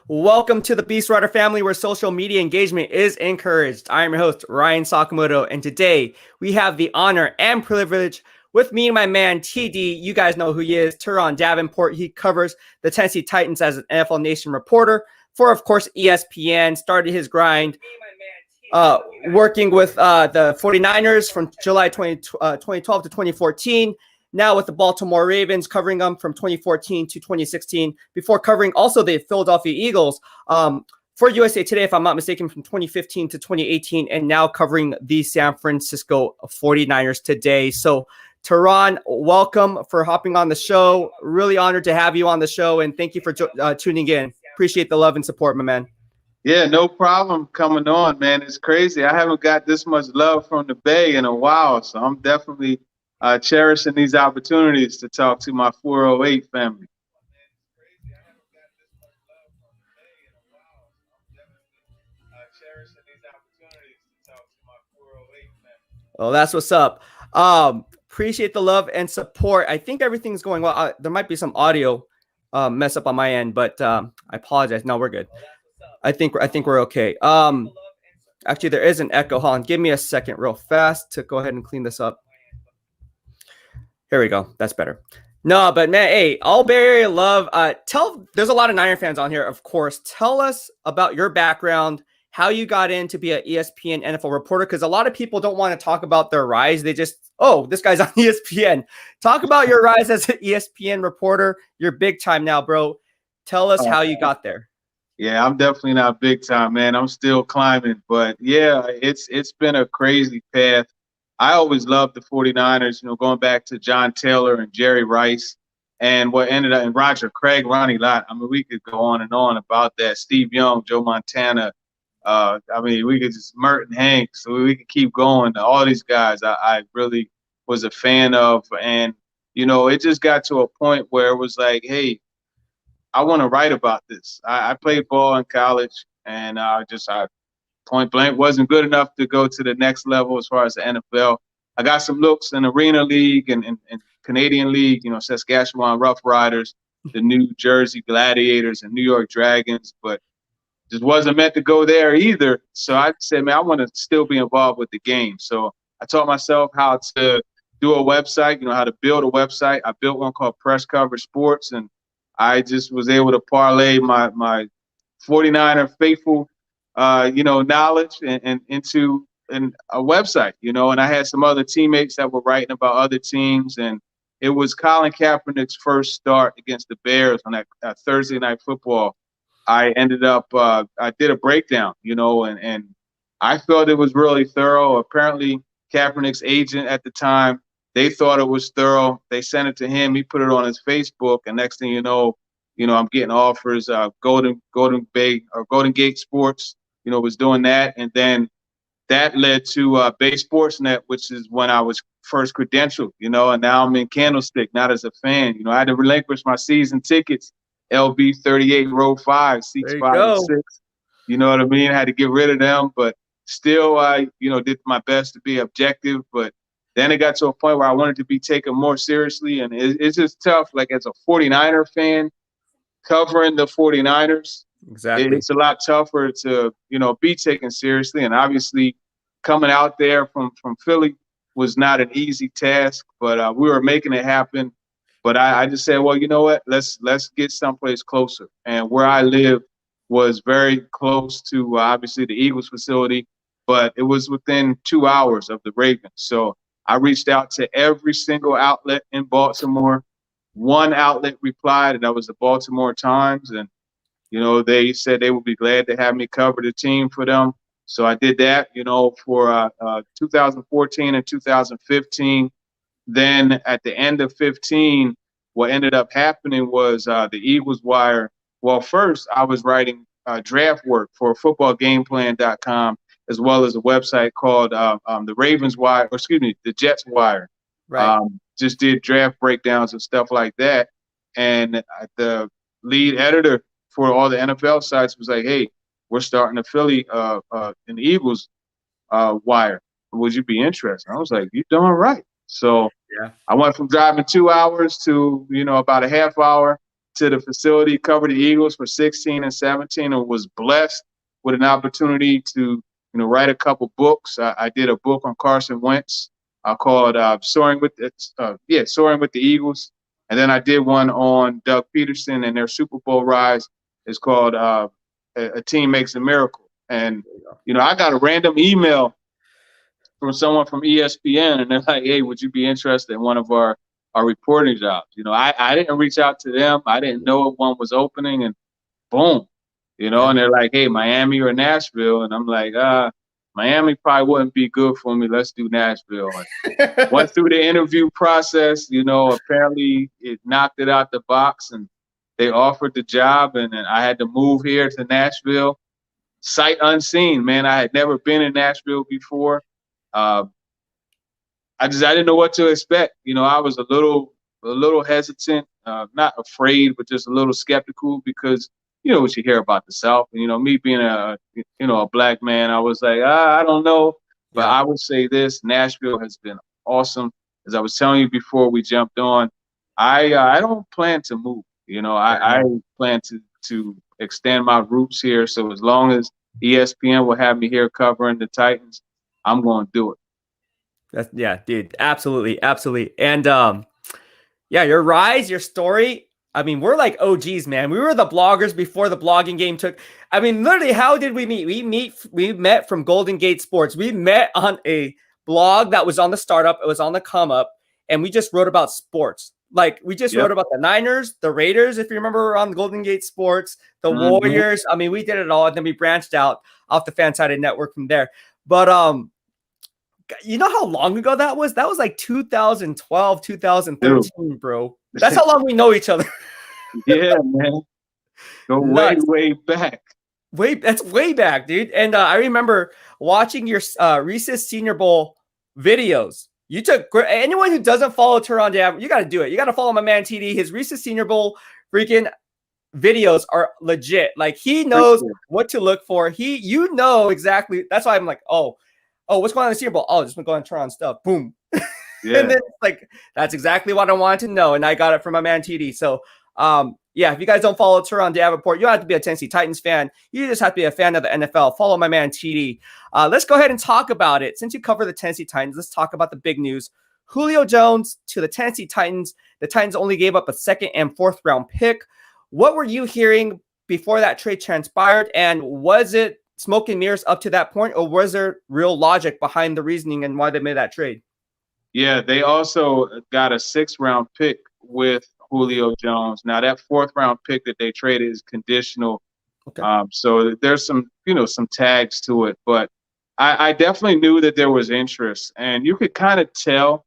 Welcome to the BEASTwriter Family, where social media engagement is encouraged. I am your host, Ryan Sakamoto, and today we have the honor and privilege with me and my man, TD. You guys know who he is, Turron Davenport. He covers the Tennessee Titans as an NFL Nation reporter for, of course, ESPN. Started his grind working with the 49ers from July 2012 to 2014. Now with the Baltimore Ravens, covering them from 2014 to 2016, before covering also the Philadelphia Eagles for USA Today, if I'm not mistaken, from 2015 to 2018, and now covering the San Francisco 49ers today. So, Turron, welcome for hopping on the show. Really honored to have you on the show, and thank you for tuning in. Appreciate the love and support, my man. Yeah, no problem coming on, man. It's crazy. I haven't got this much love from the Bay in a while, so I'm definitely cherishing these opportunities to talk to my 408 family. Well, that's what's up. Appreciate the love and support. I think everything's going well. There might be some audio mess up on my end, but I apologize. No, we're good. I think we're okay. Actually, there is an echo. Hold on. Give me a second real fast to go ahead and clean this up. Here we go. That's better. No, but man, hey, all Bay love. There's a lot of Niner fans on here, of course. Tell us about your background, how you got in to be an ESPN NFL reporter, because a lot of people don't want to talk about their rise. They just, oh, this guy's on ESPN. Talk about your rise as an ESPN reporter. You're big time now, bro. Tell us how you got there. Yeah, I'm definitely not big time, man. I'm still climbing. But, yeah, it's been a crazy path. I always loved the 49ers, going back to John Taylor and Jerry Rice and what ended up in Roger Craig, Ronnie Lott. I mean, we could go on and on about that. Steve Young, Joe Montana. We could just Merton Hanks. So we could keep going. All these guys I really was a fan of. And, it just got to a point where it was like, hey, I want to write about this. I played ball in college, and I point blank wasn't good enough to go to the next level as far as the NFL. I got some looks in Arena League and Canadian League, Saskatchewan Rough Riders, the New Jersey Gladiators, and New York Dragons, but just wasn't meant to go there either. So I said, man, I want to still be involved with the game. So I taught myself how to do a website, how to build a website. I built one called Press Cover Sports, and I just was able to parlay my 49er faithful knowledge and into a website, and I had some other teammates that were writing about other teams, and it was Colin Kaepernick's first start against the Bears on that Thursday Night Football. I ended up, I did a breakdown, and I felt it was really thorough. Apparently, Kaepernick's agent at the time, they thought it was thorough. They sent it to him. He put it on his Facebook, and next thing you know, I'm getting offers. Golden Gate Sports, was doing that, and then that led to Bay Sportsnet, which is when I was first credentialed, and now I'm in Candlestick, not as a fan. I had to relinquish my season tickets, LB 38 row 5, seats 5 and 6. You know what I mean? I had to get rid of them, but still I, did my best to be objective. But then it got to a point where I wanted to be taken more seriously, and it's just tough. Like as a 49er fan, covering the 49ers, exactly, it's a lot tougher to be taken seriously, and obviously coming out there from Philly was not an easy task, but we were making it happen. But I just said, well, you know what, let's get someplace closer, and where I live was very close to obviously the Eagles facility, but it was within 2 hours of the Ravens. So I reached out to every single outlet in Baltimore. One outlet replied, and that was the Baltimore Times, and they said they would be glad to have me cover the team for them. So I did that, for 2014 and 2015. Then at the end of 15, what ended up happening was the Eagles Wire. Well, first I was writing draft work for footballgameplan.com, as well as a website called the Ravens Wire, or excuse me, the Jets Wire. Right. Just did draft breakdowns and stuff like that. And the lead editor for all the NFL sites was like, hey, we're starting a Philly an Eagles wire. Would you be interested? I was like, you're doing right. So yeah, I went from driving 2 hours to, about a half hour to the facility, covered the Eagles for 16 and 17, and was blessed with an opportunity to write a couple books. I did a book on Carson Wentz called Soaring with the Eagles, and then I did one on Doug Peterson and their Super Bowl rise. It's called A Team Makes a Miracle. And I got a random email from someone from ESPN, and they're like, "Hey, would you be interested in one of our reporting jobs?" I didn't reach out to them. I didn't know if one was opening, and boom, and they're like, "Hey, Miami or Nashville?" And I'm like, Miami probably wouldn't be good for me. Let's do Nashville. And went through the interview process, apparently it knocked it out the box, and they offered the job, and I had to move here to Nashville. Sight unseen, man. I had never been in Nashville before. I didn't know what to expect. I was a little hesitant, not afraid, but just a little skeptical because what you hear about the South. And me being a black man, I was like, I don't know. But I would say this: Nashville has been awesome. As I was telling you before we jumped on, I don't plan to move. I plan to extend my roots here. So as long as ESPN will have me here covering the Titans, I'm going to do it. Dude, absolutely. And your rise, your story. I mean, we're like OGs, man. We were the bloggers before the blogging game took. I mean, literally, how did we meet? We met from Golden Gate Sports. We met on a blog that was on the startup. It was on the come up, and we just wrote about sports. Like we just wrote about the Niners, the Raiders, if you remember, on Golden Gate Sports, the Warriors. I mean, we did it all, and then we branched out off the Fansided Network from there. But you know how long ago that was? That was like 2012, 2013, bro. That's how long we know each other. Yeah, man. Go way back. That's way back, dude. And I remember watching your Reese's Senior Bowl videos. You took anyone who doesn't follow Turron Davenport, you got to do it. You got to follow my man TD. His Reese's Senior Bowl freaking videos are legit. Like he knows what to look for. Exactly. That's why I'm like, oh, what's going on in the Senior Bowl? Oh, just been going Turron stuff. Boom. Yeah. And then like that's exactly what I wanted to know, and I got it from my man TD. So, if you guys don't follow Turron Davenport, you don't have to be a Tennessee Titans fan. You just have to be a fan of the NFL. Follow my man TD. Let's go ahead and talk about it. Since you cover the Tennessee Titans, let's talk about the big news. Julio Jones to the Tennessee Titans. The Titans only gave up a 2nd and 4th round pick. What were you hearing before that trade transpired, and was it smoke and mirrors up to that point, or was there real logic behind the reasoning and why they made that trade? Yeah, they also got a 6th round pick with Julio Jones. Now that 4th round pick that they traded is conditional. Okay. So there's some tags to it, but I definitely knew that there was interest, and you could kind of tell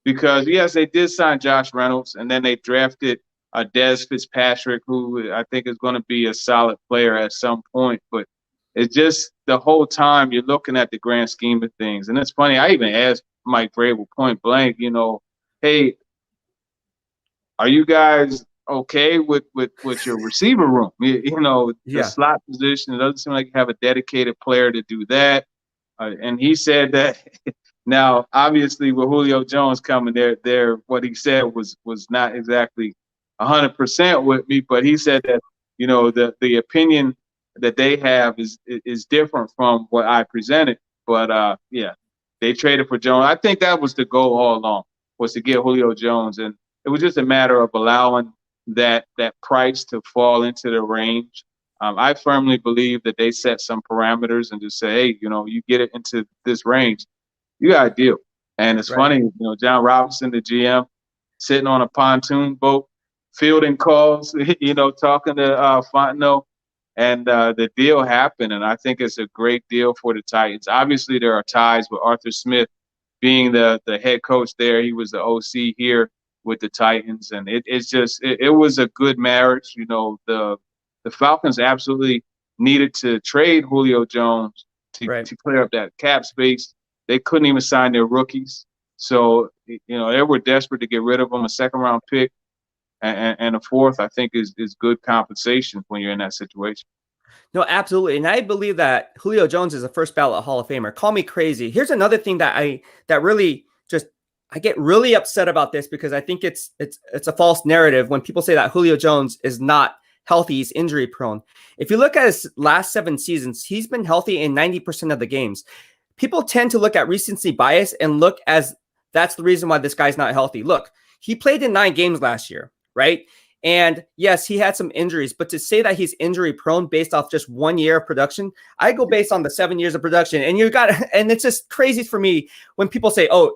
because yes, they did sign Josh Reynolds, and then they drafted Dez Fitzpatrick, who I think is going to be a solid player at some point, but it's just the whole time you're looking at the grand scheme of things. And it's funny, I even asked Mike Vrabel point blank, hey, are you guys okay with your receiver room? The slot position, it doesn't seem like you have a dedicated player to do that. And he said that now, obviously, with Julio Jones coming there, what he said was not exactly 100% with me, but he said that, the opinion that they have is different from what I presented. But they traded for Jones. I think that was the goal all along, was to get Julio Jones, and it was just a matter of allowing that price to fall into the range. I firmly believe that they set some parameters and just say, hey, you get it into this range, you got a deal. And it's funny, John Robinson, the GM, sitting on a pontoon boat, fielding calls, talking to Fontenot. And the deal happened, and I think it's a great deal for the Titans. Obviously, there are ties with Arthur Smith being the head coach there. He was the OC here with the Titans, and it was a good marriage. The Falcons absolutely needed to trade Julio Jones to clear up that cap space. They couldn't even sign their rookies, so they were desperate to get rid of them. A 2nd round pick. And a 4th, I think, is good compensation when you're in that situation. No, absolutely. And I believe that Julio Jones is a first ballot Hall of Famer. Call me crazy. Here's another thing that really just I get really upset about this because I think it's a false narrative when people say that Julio Jones is not healthy, he's injury prone. If you look at his last 7 seasons, he's been healthy in 90% of the games. People tend to look at recency bias and look as that's the reason why this guy's not healthy. Look, he played in 9 games last year, right? And yes, he had some injuries, but to say that he's injury prone based off just 1 year of production, I go based on the 7 years of production. And and it's just crazy for me when people say, "Oh,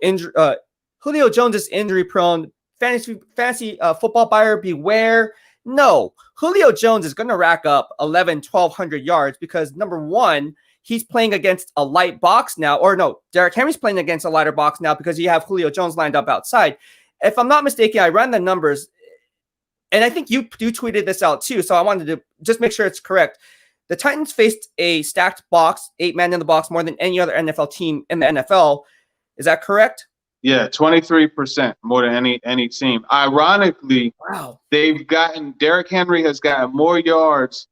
Julio Jones is injury prone. Fantasy football buyer beware." No, Julio Jones is going to rack up 1,200 yards because number one, he's playing against a light box now, or no, Derrick Henry's playing against a lighter box now because you have Julio Jones lined up outside. If I'm not mistaken, I ran the numbers, and I think you tweeted this out too, so I wanted to just make sure it's correct. The Titans faced a stacked box, 8-man in the box, more than any other NFL team in the NFL. Is that correct? Yeah, 23% more than any team. Ironically, wow, Derrick Henry has gotten more yards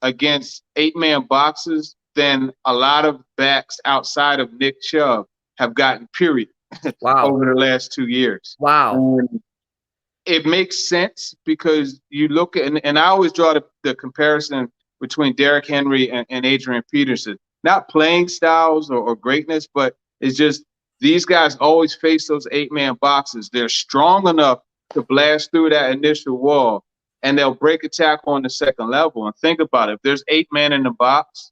against 8-man boxes than a lot of backs outside of Nick Chubb have gotten, period, over the last 2 years. Wow. It makes sense because you look at, and I always draw the comparison between Derrick Henry and Adrian Peterson. Not playing styles or greatness, but it's just these guys always face those 8-man boxes. They're strong enough to blast through that initial wall, and they'll break a tackle on the second level. And think about it. If there's 8-man in the box,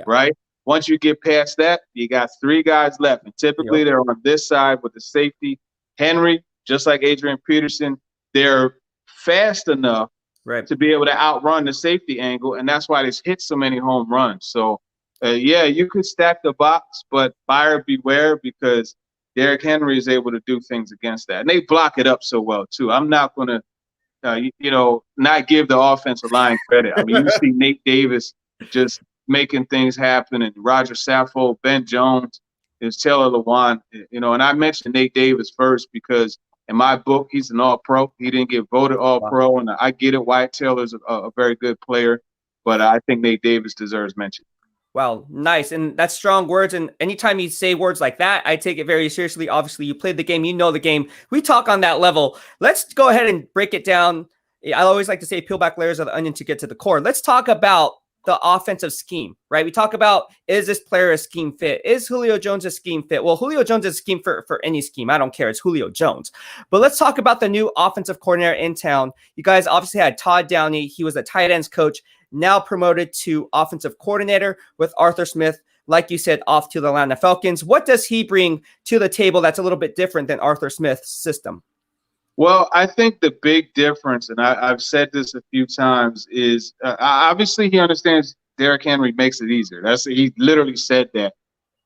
right? Once you get past that, you got 3 guys left. And typically they're on this side with the safety. Henry, just like Adrian Peterson, they're fast enough to be able to outrun the safety angle, and that's why they hit so many home runs. So, yeah, you could stack the box, but buyer beware because Derrick Henry is able to do things against that. And they block it up so well, too. I'm not going to, not give the offensive line credit. I mean, you see Nate Davis just making things happen, and Roger Saffold, Ben Jones, and Taylor Lewan, and I mentioned Nate Davis first because in my book, he's an all-pro. He didn't get voted all-pro, and I get it. Wyatt Taylor's a very good player, but I think Nate Davis deserves mention. Wow, nice. And that's strong words. And anytime you say words like that, I take it very seriously. Obviously, you played the game, you know the game. We talk on that level. Let's go ahead and break it down. I always like to say peel back layers of the onion to get to the core. Let's talk about the offensive scheme, right? We talk about, is this player a scheme fit? Is Julio Jones a scheme fit? Well, Julio Jones is a scheme for any scheme. I don't care. It's Julio Jones. But let's talk about the new offensive coordinator in town. You guys obviously had Todd Downey. He was a tight ends coach, now promoted to offensive coordinator with Arthur Smith, like you said, off to the Atlanta Falcons. What does he bring to the table that's a little bit different than Arthur Smith's system? Well, I think the big difference, and I've said this a few times, is obviously he understands Derrick Henry makes it easier. He literally said that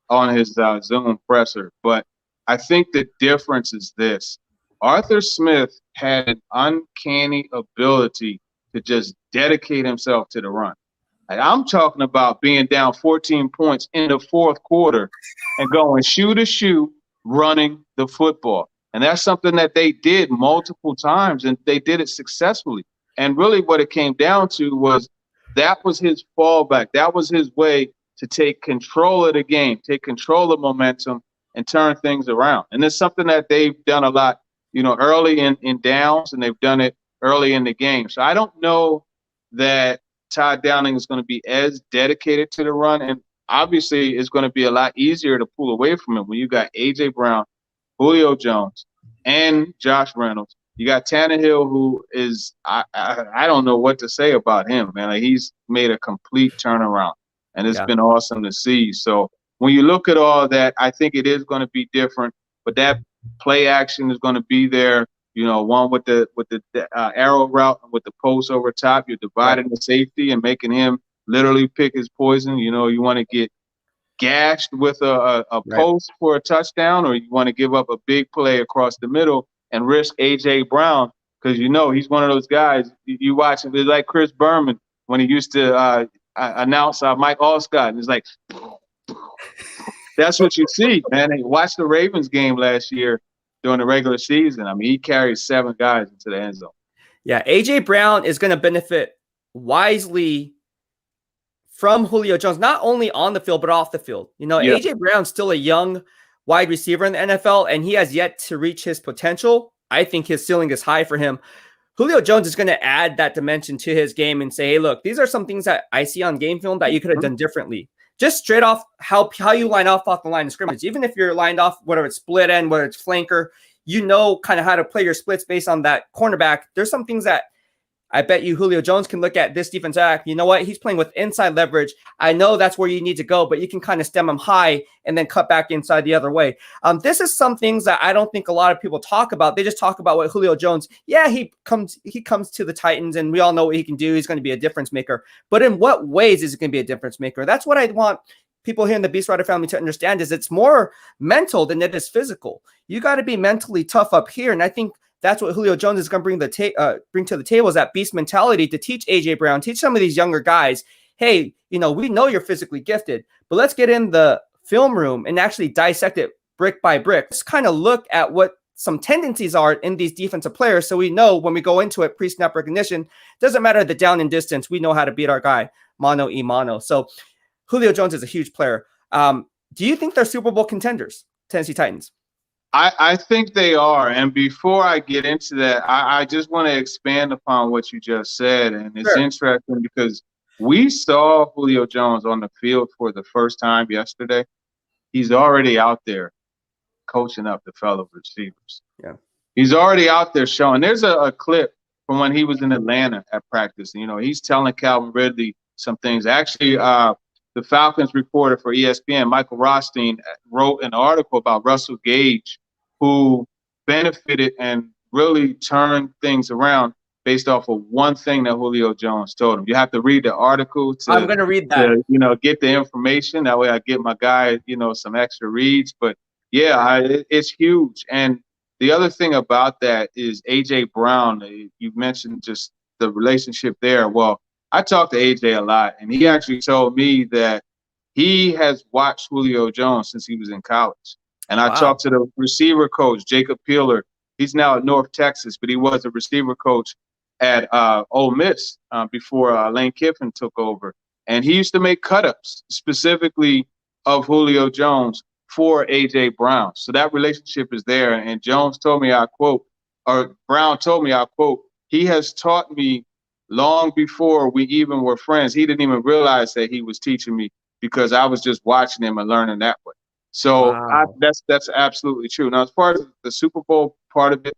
on his Zoom presser. But I think the difference is this. Arthur Smith had an uncanny ability to just dedicate himself to the run. I'm talking about being down 14 points in the fourth quarter and going shoe to shoe, running the football. And that's something that they did multiple times, and they did it successfully. And really what it came down to was that was his fallback. That was his way to take control of the game, take control of momentum, and turn things around. And it's something that they've done a lot, early in downs, and they've done it early in the game. So I don't know that Todd Downing is going to be as dedicated to the run. And obviously it's going to be a lot easier to pull away from him when you got A.J. Brown, Julio Jones, and Josh Reynolds. You got Tannehill, who is I don't know what to say about him, man. Like, he's made a complete turnaround, and it's been awesome to see. So when you look at all that, I think it is going to be different. But that play action is going to be there. One with the arrow route and with the post over top. You're dividing the safety and making him literally pick his poison. You want to get gashed with a post for a touchdown, or you want to give up a big play across the middle and risk A.J. Brown because he's one of those guys. You watch him, it's like Chris Berman when he used to announce Mike Allscott, and it's like that's what you see, man. And watch the Ravens game last year during the regular season. I mean, he carried 7 guys into the end zone. Yeah, A.J. Brown is going to benefit wisely from Julio Jones, not only on the field, but off the field. A.J. Brown's still a young wide receiver in the NFL, and he has yet to reach his potential. I think his ceiling is high for him. Julio Jones is going to add that dimension to his game and say, hey, look, these are some things that I see on game film that you could have done differently. Just straight off how you line off the line of scrimmage. Even if you're lined off, whether it's split end, whether it's flanker, you know kind of how to play your splits based on that cornerback. There's some things that I bet you Julio Jones can look at this defense act. You know what? He's playing with inside leverage. I know that's where you need to go, but you can kind of stem him high and then cut back inside the other way. This is some things that I don't think a lot of people talk about. They just talk about what Julio Jones, yeah, he comes to the Titans, and we all know what he can do. He's going to be a difference maker. But in what ways is it going to be a difference maker? That's what I want people here in the BEASTwriter family to understand, is it's more mental than it is physical. You got to be mentally tough up here. And I think that's what Julio Jones is going to bring to the table, is that beast mentality to teach A.J. Brown, teach some of these younger guys, hey, we know you're physically gifted, but let's get in the film room and actually dissect it brick by brick. Let's kind of look at what some tendencies are in these defensive players, so we know when we go into it pre-snap recognition, doesn't matter the down and distance, we know how to beat our guy mano a mano. So Julio Jones is a huge player. Do you think they're Super Bowl contenders, Tennessee Titans? I think they are. And before I get into that, I just want to expand upon what you just said. And it's interesting because we saw Julio Jones on the field for the first time yesterday. He's already out there coaching up the fellow receivers. Yeah. He's already out there showing. There's a clip from when he was in Atlanta at practice. He's telling Calvin Ridley some things. Actually, the Falcons reporter for ESPN, Michael Rothstein, wrote an article about Russell Gage, who benefited and really turned things around based off of one thing that Julio Jones told him. You have to read the article I'm going to read that. To, get the information. That way I get my guy, some extra reads. But, yeah, it's huge. And the other thing about that is A.J. Brown. You mentioned just the relationship there. Well, I talked to A.J. a lot, and he actually told me that he has watched Julio Jones since he was in college. And I talked to the receiver coach, Jacob Peeler. He's now at North Texas, but he was a receiver coach at Ole Miss before Lane Kiffin took over. And he used to make cut-ups specifically of Julio Jones for A.J. Brown. So that relationship is there. And Jones told me, Brown told me, he has taught me long before we even were friends. He didn't even realize that he was teaching me because I was just watching him and learning that way. So that's absolutely true. Now, as far as the Super Bowl part of it,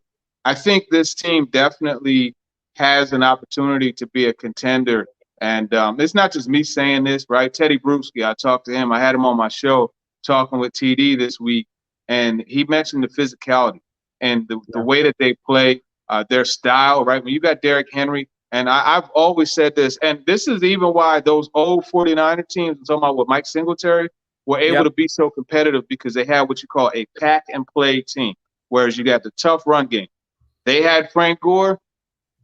I think this team definitely has an opportunity to be a contender. And it's not just me saying this, right? Teddy Bruschi, I talked to him. I had him on my show talking with TD this week, and he mentioned the physicality and the way that they play, their style, right? When you got Derrick Henry, and I've always said this, and this is even why those old 49er teams, I'm talking about with Mike Singletary, were able to be so competitive, because they had what you call a pack and play team, whereas you got the tough run game. They had Frank Gore,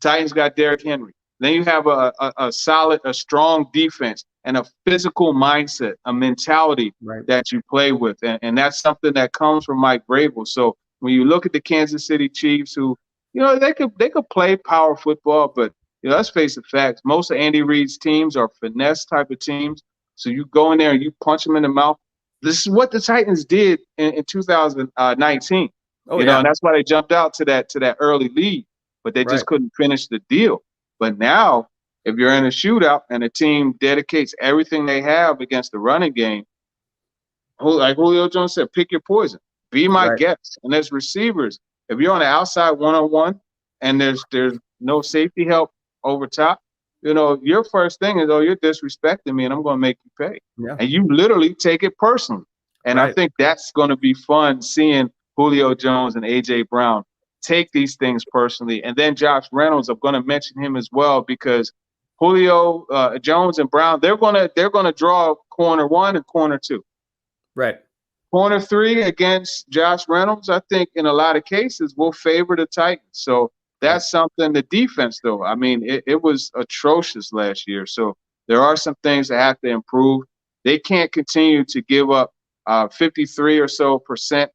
Titans got Derrick Henry. Then you have a solid, strong defense and a physical mindset, a mentality that you play with. And that's something that comes from Mike Vrabel. So when you look at the Kansas City Chiefs, who, they could play power football, but let's face the facts. Most of Andy Reid's teams are finesse type of teams. So you go in there and you punch them in the mouth. This is what the Titans did in 2019. And that's why they jumped out to that early lead, but they just couldn't finish the deal. But now, if you're in a shootout and a team dedicates everything they have against the running game, like Julio Jones said, pick your poison. Be my guest. And as receivers, if you're on the outside one-on-one and there's no safety help over top, your first thing is, you're disrespecting me and I'm going to make you pay. Yeah. And you literally take it personally. And I think that's going to be fun, seeing Julio Jones and A.J. Brown take these things personally. And then Josh Reynolds, I'm going to mention him as well, because Julio Jones and Brown, they're going to draw corner one and corner two. Right. Corner three against Josh Reynolds, I think in a lot of cases will favor the Titans. So that's something. The defense, though, I mean, it was atrocious last year. So there are some things that have to improve. They can't continue to give up 53 or so percent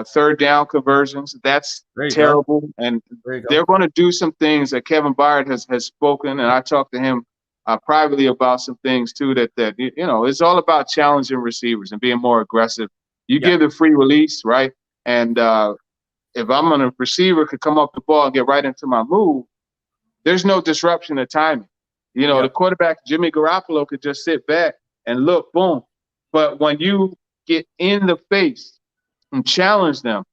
third down conversions. That's terrible. And they're going to do some things that Kevin Byard has spoken, and I talked to him privately about some things too, that it's all about challenging receivers and being more aggressive You give the free release, right? And if I'm on a receiver could come up the ball and get right into my move, there's no disruption of timing. You know, the quarterback, Jimmy Garoppolo, could just sit back and look, boom. But when you get in the face and challenge them,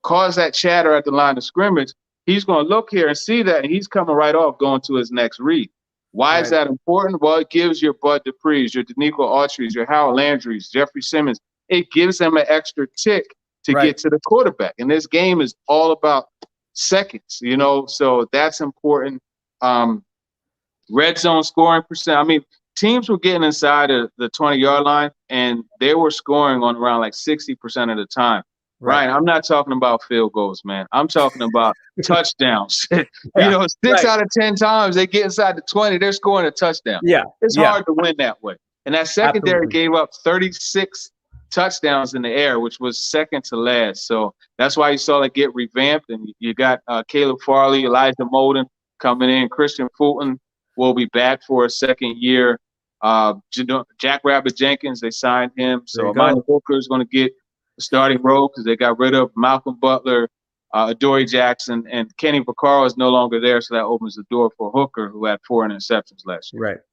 cause that chatter at the line of scrimmage, he's going to look here and see that, and he's coming right off going to his next read. Why is that important? Well, it gives your Bud Dupree's, your Danico Autry's, your Harold Landry's, Jeffrey Simmons, it gives them an extra tick to get to the quarterback. And this game is all about seconds, you know, so that's important. Red zone scoring percent. I mean, teams were getting inside of the 20-yard line, and they were scoring on around like 60% of the time. Ryan, I'm not talking about field goals, man. I'm talking about touchdowns. You know, 6 out of 10 times they get inside the 20, they're scoring a touchdown. It's hard to win that way. And that secondary gave up 36 touchdowns in the air, which was second to last. So that's why you saw it get revamped. And you got Caleb Farley, Elijah Molden coming in. Christian Fulton will be back for a second year. Jack Rabbit Jenkins, they signed him. So Amani Hooker is going to get the starting role because they got rid of Malcolm Butler, Adoree Jackson, and Kenny Vaccaro is no longer there. So that opens the door for Hooker, who had 4 interceptions last year.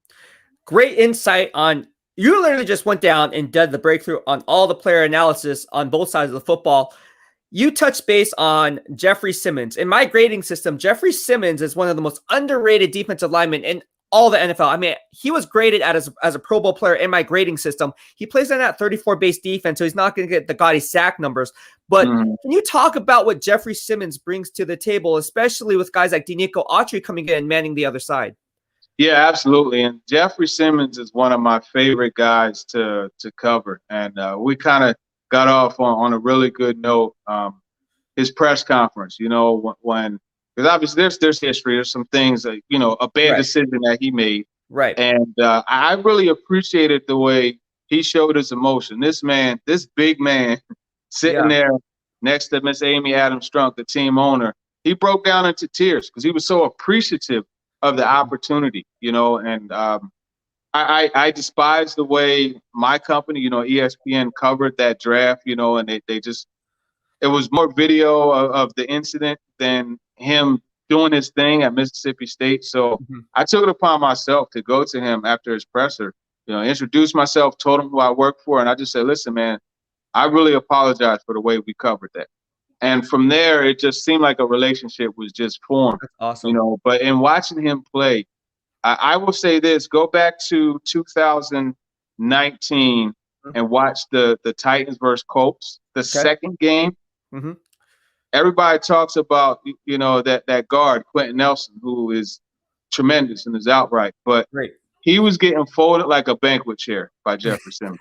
Great insight on. You literally just went down and did the breakthrough on all the player analysis on both sides of the football. You touched base on Jeffrey Simmons. In my grading system, Jeffrey Simmons is one of the most underrated defensive linemen in all the NFL. I mean, he was graded as a Pro Bowl player in my grading system. He plays in that 34 base defense, so he's not going to get the gaudy sack numbers. But can you talk about what Jeffrey Simmons brings to the table, especially with guys like Danico Autry coming in and manning the other side? Yeah, absolutely. And Jeffrey Simmons is one of my favorite guys to cover. And we kind of got off on a really good note. His press conference, you know, when because obviously there's history, there's some things that, you know, a bad decision that he made. And I really appreciated the way he showed his emotion. This man, this big man sitting there next to Miss Amy Adams Strunk, the team owner, he broke down into tears because he was so appreciative of the opportunity, you know, and I despise the way my company, you know, ESPN covered that draft, you know, and they just, it was more video of the incident than him doing his thing at Mississippi State. So I took it upon myself to go to him after his presser, you know, introduce myself, told him who I work for. And I just said, listen, man, I really apologize for the way we covered that. And from there, it just seemed like a relationship was just formed. That's awesome. You know, but in watching him play, I will say this, go back to 2019 and watch the Titans versus Colts, the second game. Everybody talks about, you know, that guard, Quentin Nelson, who is tremendous and is outright. But he was getting folded like a banquet chair by Jeffrey Simmons.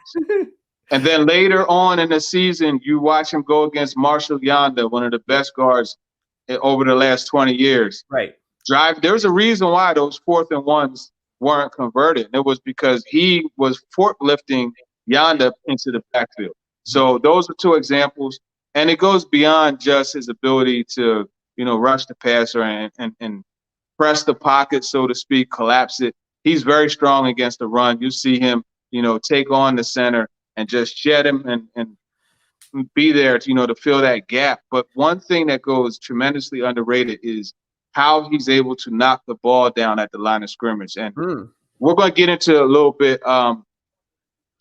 And then later on in the season, you watch him go against Marshall Yanda, one of the best guards over the last 20 years. There's a reason why those 4th and 1s weren't converted. It was because he was forklifting Yanda into the backfield. So those are 2 examples. And it goes beyond just his ability to, you know, rush the passer and press the pocket, so to speak, collapse it. He's very strong against the run. You see him, you know, take on the center and just shed him and be there to, you know, to fill that gap. But one thing that goes tremendously underrated is how he's able to knock the ball down at the line of scrimmage. And we're going to get into a little bit.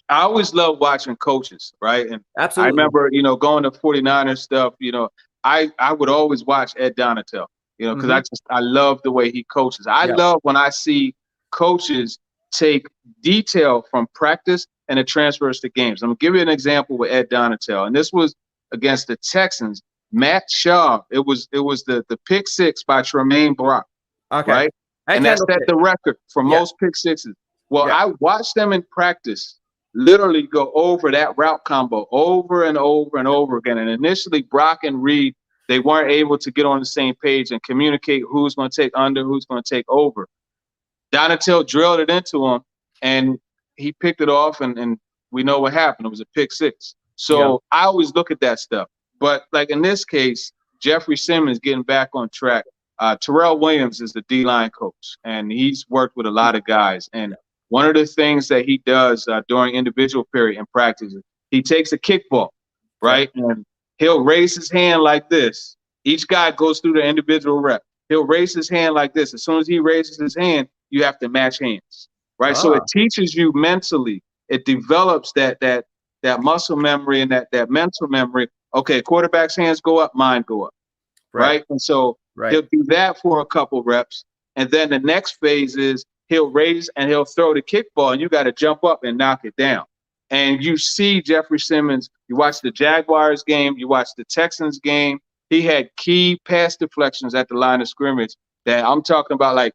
I always love watching coaches, right? And I remember, you know, going to 49ers stuff, you know, I would always watch Ed Donatel, you know, because I love the way he coaches. I love when I see coaches take detail from practice and it transfers to games. I'm going to give you an example with Ed Donatel. And this was against the Texans. Matt Schaub, it was the pick 6 by Tremaine Brock, right? And that set the record for most pick 6s. Well, I watched them in practice literally go over that route combo over and over and over again. And initially, Brock and Reed, they weren't able to get on the same page and communicate who's going to take under, who's going to take over. Donatel drilled it into him, and he picked it off, and we know what happened. It was a pick 6. So I always look at that stuff. But like in this case, Jeffrey Simmons getting back on track. Terrell Williams is the D-line coach, and he's worked with a lot of guys. And one of the things that he does during individual period in practice, he takes a kickball right? And he'll raise his hand like this. Each guy goes through the individual rep. He'll raise his hand like this. As soon as he raises his hand, you have to match hands, right? So it teaches you mentally. It develops that muscle memory and that mental memory. Okay, quarterback's hands go up, mine go up, right? And so he'll do that for a couple reps. And then the next phase is he'll raise and he'll throw the kickball, and you got to jump up and knock it down. And you see Jeffrey Simmons, you watch the Jaguars game, you watch the Texans game, he had key pass deflections at the line of scrimmage that I'm talking about, like,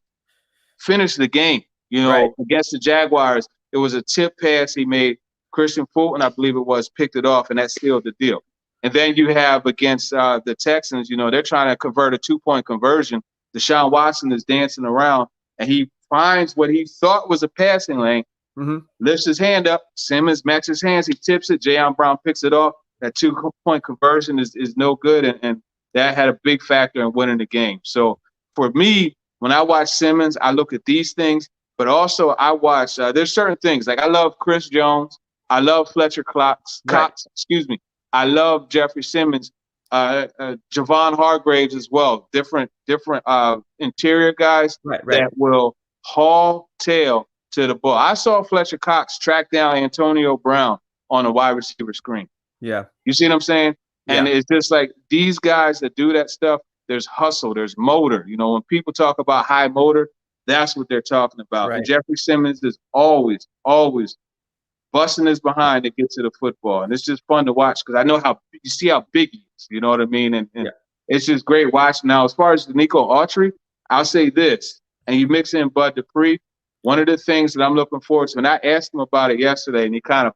finish the game. You know, against the Jaguars, it was a tip pass he made. Christian Fulton, I believe it was, picked it off, and that sealed the deal. And then you have against the Texans, you know, they're trying to convert a 2-point conversion. Deshaun Watson is dancing around, and he finds what he thought was a passing lane, lifts his hand up, Simmons matches hands, he tips it, Jayon Brown picks it off. That 2-point conversion is no good, and that had a big factor in winning the game. So for me, when I watch Simmons, I look at these things, but also I watch, there's certain things. Like I love Chris Jones. I love Fletcher Cox, excuse me. I love Jeffrey Simmons, Javon Hargraves as well. Different interior guys that will haul tail to the ball. I saw Fletcher Cox track down Antonio Brown on a wide receiver screen. Yeah. You see what I'm saying? And it's just like these guys that do that stuff, there's hustle, there's motor. You know, when people talk about high motor, that's what they're talking about. And Jeffrey Simmons is always busting his behind to get to the football. And it's just fun to watch because I know you see how big he is, you know what I mean? And it's just great watching. Now, as far as Nico Autry, I'll say this, and you mix in Bud Dupree, one of the things that I'm looking forward to, and I asked him about it yesterday, and he kind of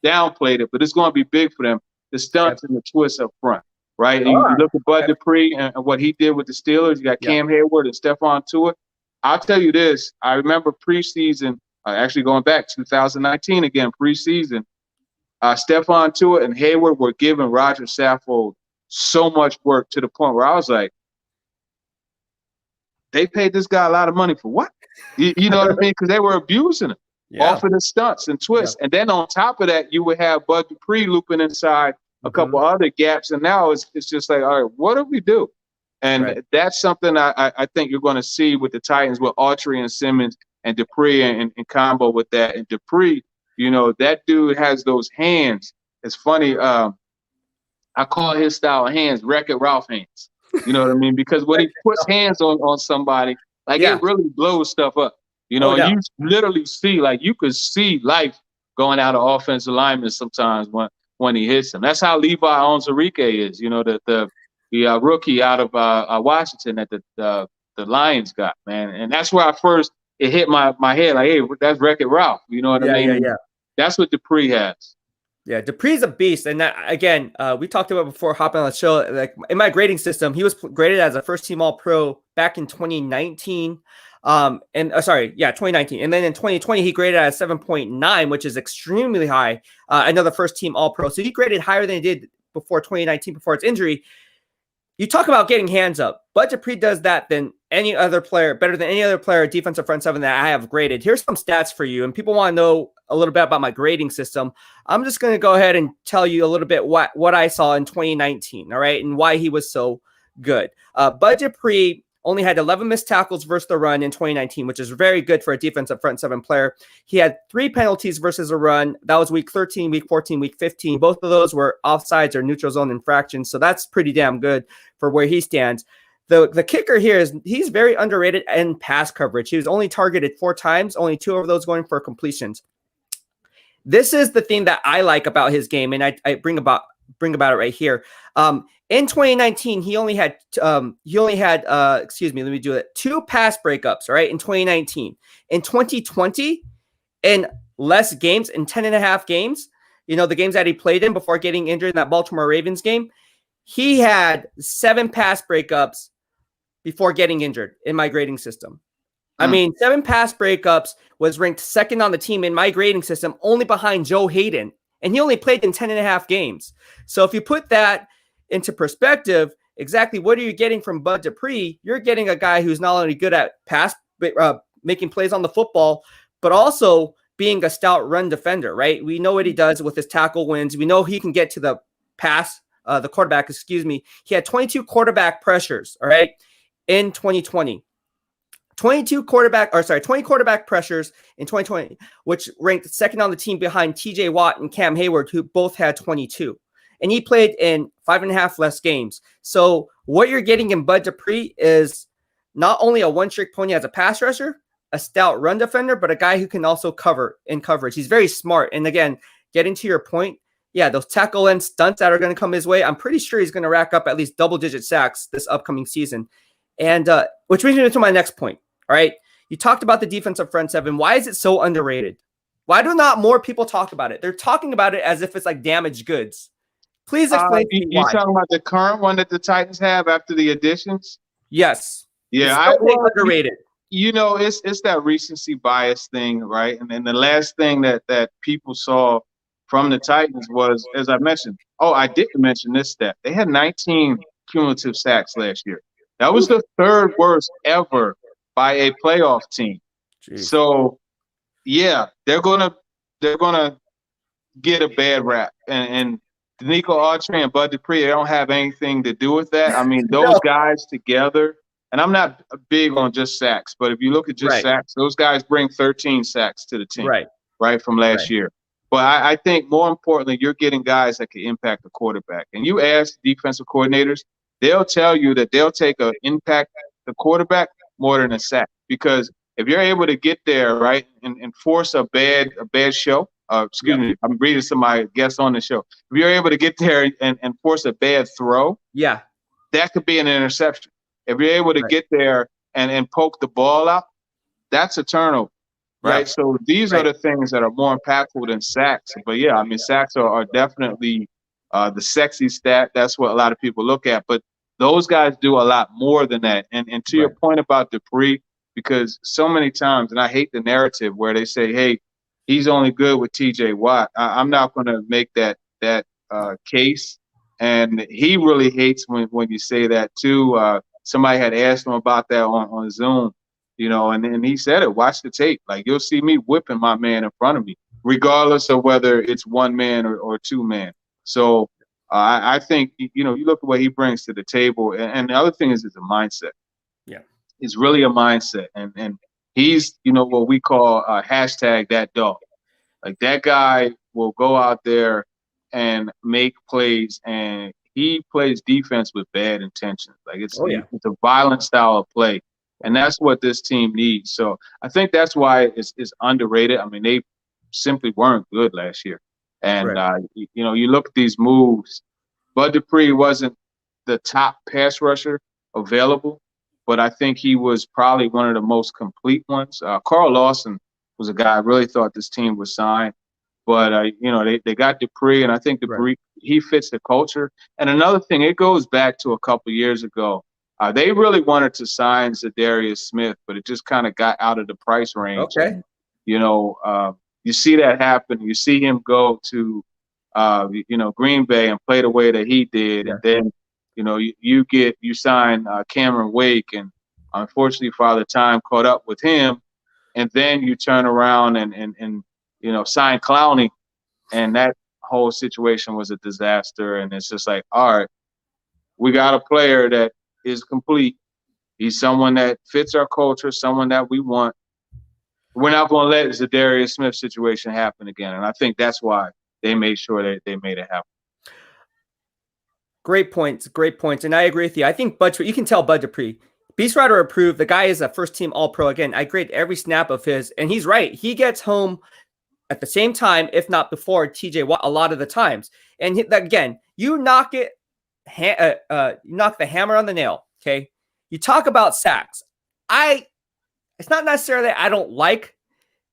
downplayed it, but it's going to be big for them, the stunts and the twists up front, right? And you look at Bud Dupree and what he did with the Steelers. You got Cam Hayward and Stephon Tuitt. I'll tell you this. I remember preseason, actually going back 2019 again, preseason, Stephon Tuitt and Hayward were giving Roger Saffold so much work to the point where I was like, they paid this guy a lot of money for what? You know what I mean? Because they were abusing him off of the stunts and twists. And then on top of that, you would have Bud Dupree looping inside a couple other gaps. And now it's just like, all right, what do we do? And that's something I think you're going to see with the Titans with Autry and Simmons and Dupree and combo with that. And Dupree, you know, that dude has those hands. It's funny. I call his style of hands Wreck-It Ralph hands. You know what I mean? Because when he puts hands on somebody, like it really blows stuff up. You know, you literally see, like you could see life going out of offensive linemen sometimes when he hits them. That's how Levi Onwuzurike is. You know, the rookie out of Washington that the Lions got, man. And that's where it hit my head, like, hey, that's Wreck-It Ralph. You know what I mean? Yeah. That's what Dupree has. Yeah, Dupree's a beast. And that, again, we talked about before hopping on the show, like in my grading system, he was graded as a first-team All-Pro back in 2019. 2019. And then in 2020, he graded at 7.9, which is extremely high. Another first-team All-Pro. So he graded higher than he did before 2019, before his injury. You talk about getting hands up. Bud Dupree does that better than any other player, defensive front seven that I have graded. Here's some stats for you, and people want to know a little bit about my grading system. I'm just going to go ahead and tell you a little bit what I saw in 2019, all right, and why he was so good. Bud Dupree only had 11 missed tackles versus the run in 2019, which is very good for a defensive front seven player. He had 3 penalties versus a run. That was week 13, week 14, week 15. Both of those were offsides or neutral zone infractions, so that's pretty damn good for where he stands. The kicker here is he's very underrated in pass coverage. He was only targeted 4 times, only 2 of those going for completions. This is the thing that I like about his game, and I bring about it right here. In 2019, he only had 2 pass breakups, right? In 2019. In 2020, in less games, in 10.5 games, you know, the games that he played in before getting injured in that Baltimore Ravens game, he had 7 pass breakups before getting injured in my grading system. I mean, 7 pass breakups was ranked second on the team in my grading system, only behind Joe Hayden. And he only played in 10.5 games. So if you put that into perspective, exactly what are you getting from Bud Dupree? You're getting a guy who's not only good at making plays on the football, but also being a stout run defender, right? We know what he does with his tackle wins. We know he can get to the the quarterback, excuse me, he had 22 quarterback pressures, all right, in 2020. 20 quarterback pressures in 2020, which ranked second on the team behind TJ Watt and Cam Hayward, who both had 22. And he played in 5.5 less games. So what you're getting in Bud Dupree is not only a one-trick pony as a pass rusher, a stout run defender, but a guy who can also cover in coverage. He's very smart. And again, getting to your point, yeah, those tackle end stunts that are going to come his way, I'm pretty sure he's going to rack up at least double-digit sacks this upcoming season. And which brings me to my next point. All right. You talked about the defensive front seven. Why is it so underrated? Why do not more people talk about it? They're talking about it as if it's like damaged goods. Please explain to me why. You talking about the current one that the Titans have after the additions? Yes. Yeah, underrated. You know, it's that recency bias thing, right? And then the last thing that people saw from the Titans was, as I mentioned, I didn't mention this stat. They had 19 cumulative sacks last year. That was the third worst ever by a playoff team. Jeez. So, yeah, they're gonna get a bad rap. And Nico Autry and Bud Dupree, they don't have anything to do with that. I mean, those guys together, and I'm not big on just sacks, but if you look at just sacks, those guys bring 13 sacks to the team, right from last year. But I think more importantly, you're getting guys that can impact the quarterback. And you ask defensive coordinators, they'll tell you that they'll take an impact the quarterback more than a sack, because if you're able to get there, right, and force a bad show, excuse me, I'm reading some of my guests on the show. If you're able to get there and force a bad throw, that could be an interception. If you're able to get there and poke the ball out, that's a turnover, right? So these are the things that are more impactful than sacks. But yeah, I mean, sacks are definitely the sexy stat. That's what a lot of people look at. But those guys do a lot more than that. And to your point about Dupree, because so many times, and I hate the narrative where they say, hey, he's only good with TJ Watt. I'm not going to make that case. And he really hates when you say that too. Somebody had asked him about that on Zoom, you know, and he said it, watch the tape. Like, you'll see me whipping my man in front of me, regardless of whether it's one man or two man. So I think, you know, you look at what he brings to the table. And the other thing is a mindset. Yeah. It's really a mindset. And he's, you know, what we call hashtag that dog. Like, that guy will go out there and make plays, and he plays defense with bad intentions. Like, it's a violent style of play. And that's what this team needs. So I think that's why it's underrated. I mean, they simply weren't good last year. And, you know, you look at these moves. Bud Dupree wasn't the top pass rusher available, but I think he was probably one of the most complete ones. Carl Lawson was a guy I really thought this team would sign. But, you know, they got Dupree, and I think Dupree, he fits the culture. And another thing, it goes back to a couple of years ago. They really wanted to sign Zadarius Smith, but it just kind of got out of the price range. Okay. And, you know, you see that happen. You see him go to, you know, Green Bay and play the way that he did. And then, you know, you sign Cameron Wake, and unfortunately Father Time caught up with him. And then you turn around and you know, sign Clowney, and that whole situation was a disaster. And it's just like, all right, we got a player that is complete. He's someone that fits our culture, someone that we want. We're not going to let the Zadarius Smith situation happen again. And I think that's why they made sure that they made it happen. Great points. Great points. And I agree with you. I think you can tell Bud Dupree, BEASTwriter approved. The guy is a first-team All-Pro. Again, I grade every snap of his. And he's right. He gets home at the same time, if not before, TJ Watt a lot of the times. And again, you knock the hammer on the nail, okay? You talk about sacks. It's not necessarily I don't like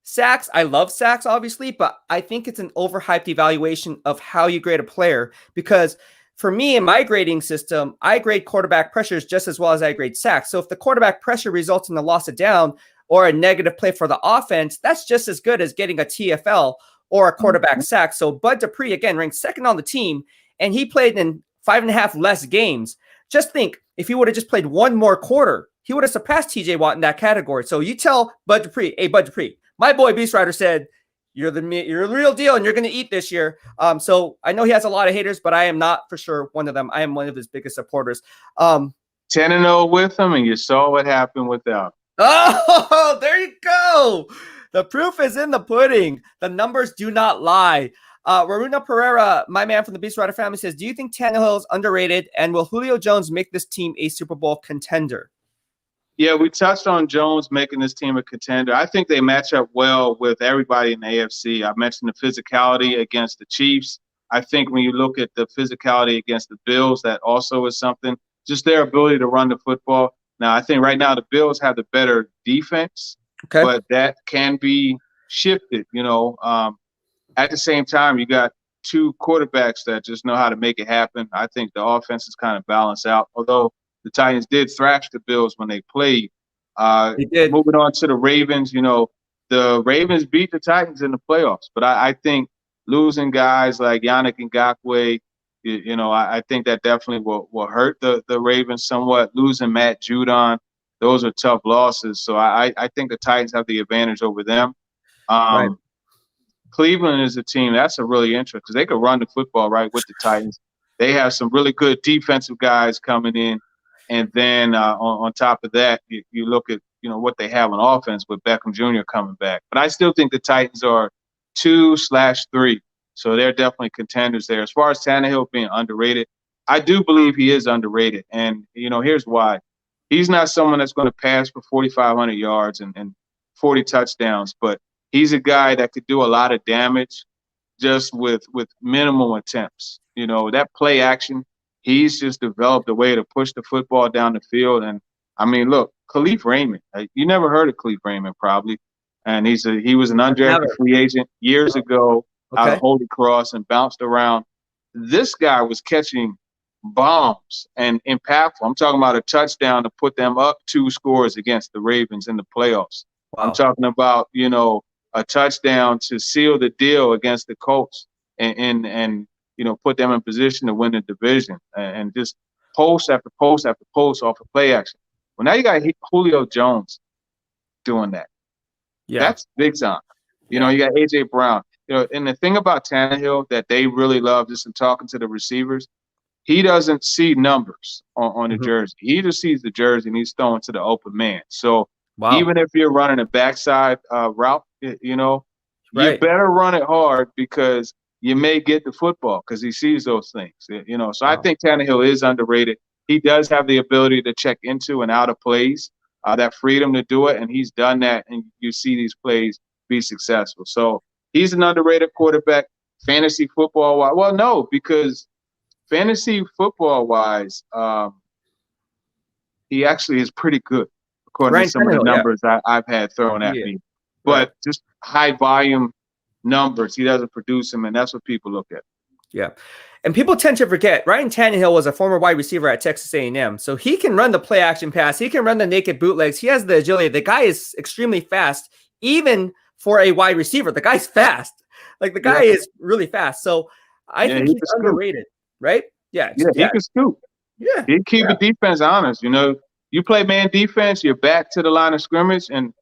sacks. I love sacks, obviously, but I think it's an overhyped evaluation of how you grade a player, because for me, in my grading system, I grade quarterback pressures just as well as I grade sacks. So if the quarterback pressure results in a loss of down or a negative play for the offense, that's just as good as getting a TFL or a quarterback sack. So Bud Dupree, again, ranked second on the team, and he played in 5.5 less games. Just think, if he would have just played one more quarter, he would have surpassed TJ Watt in that category. So you tell Bud Dupree, hey, Bud Dupree, my boy BEASTwriter said you're the real deal, and you're going to eat this year. So I know he has a lot of haters, but I am not for sure one of them. I am one of his biggest supporters. 10-0 with him, and you saw what happened without him. Oh, there you go. The proof is in the pudding. The numbers do not lie. Waruna Pereira, my man from the BEASTwriter family, says, do you think Tannehill is underrated, and will Julio Jones make this team a Super Bowl contender? Yeah, we touched on Jones making this team a contender. I think they match up well with everybody in the AFC. I mentioned the physicality against the Chiefs. I think when you look at the physicality against the Bills, that also is something. Just their ability to run the football. Now, I think right now the Bills have the better defense, but that can be shifted, At the same time, you got two quarterbacks that just know how to make it happen. I think the offense is kind of balanced out, although the Titans did thrash the Bills when they played. They did. Moving on to the Ravens, the Ravens beat the Titans in the playoffs, but I think losing guys like Yannick Ngakoue, I think that definitely will hurt the Ravens somewhat. Losing Matt Judon, those are tough losses. So I think the Titans have the advantage over them. Right. Cleveland is a team that's a really interesting because they could run the football right with the Titans. They have some really good defensive guys coming in. And then on top of that, you look at, what they have on offense with Beckham Jr. coming back. But I still think the Titans are 2/3. So they're definitely contenders there. As far as Tannehill being underrated, I do believe he is underrated. And, here's why. He's not someone that's going to pass for 4,500 yards and 40 touchdowns, but he's a guy that could do a lot of damage just with minimal attempts. That play action, he's just developed a way to push the football down the field. And, I mean, look, Khalif Raymond, you never heard of Khalif Raymond probably. And he was an undrafted free agent years ago out of Holy Cross and bounced around. This guy was catching bombs and impactful. I'm talking about a touchdown to put them up 2 scores against the Ravens in the playoffs. Wow. I'm talking about, a touchdown to seal the deal against the Colts and put them in position to win the division and just post after post after post off of play action. Well, now you got Julio Jones doing that. Yeah. That's big time. You got A.J. Brown. And the thing about Tannehill that they really love, just in talking to the receivers, he doesn't see numbers on the jersey. He just sees the jersey and he's throwing to the open man. So even if you're running a backside route, you better run it hard because you may get the football because he sees those things. So I think Tannehill is underrated. He does have the ability to check into and out of plays, that freedom to do it, and he's done that, and you see these plays be successful. So he's an underrated quarterback. Fantasy football-wise, well, no, because fantasy football-wise, he actually is pretty good, according to some of the numbers I've had thrown at me. But just high volume numbers, he doesn't produce them, and that's what people look at. Yeah. And people tend to forget Ryan Tannehill was a former wide receiver at Texas A&M. So he can run the play action pass. He can run the naked bootlegs. He has the agility. The guy is extremely fast, even for a wide receiver. The guy's fast. Like the guy is really fast. So I think he's underrated, right? Yeah. He can scoop. Yeah. He keep the defense honest. You play man defense, you're back to the line of scrimmage, and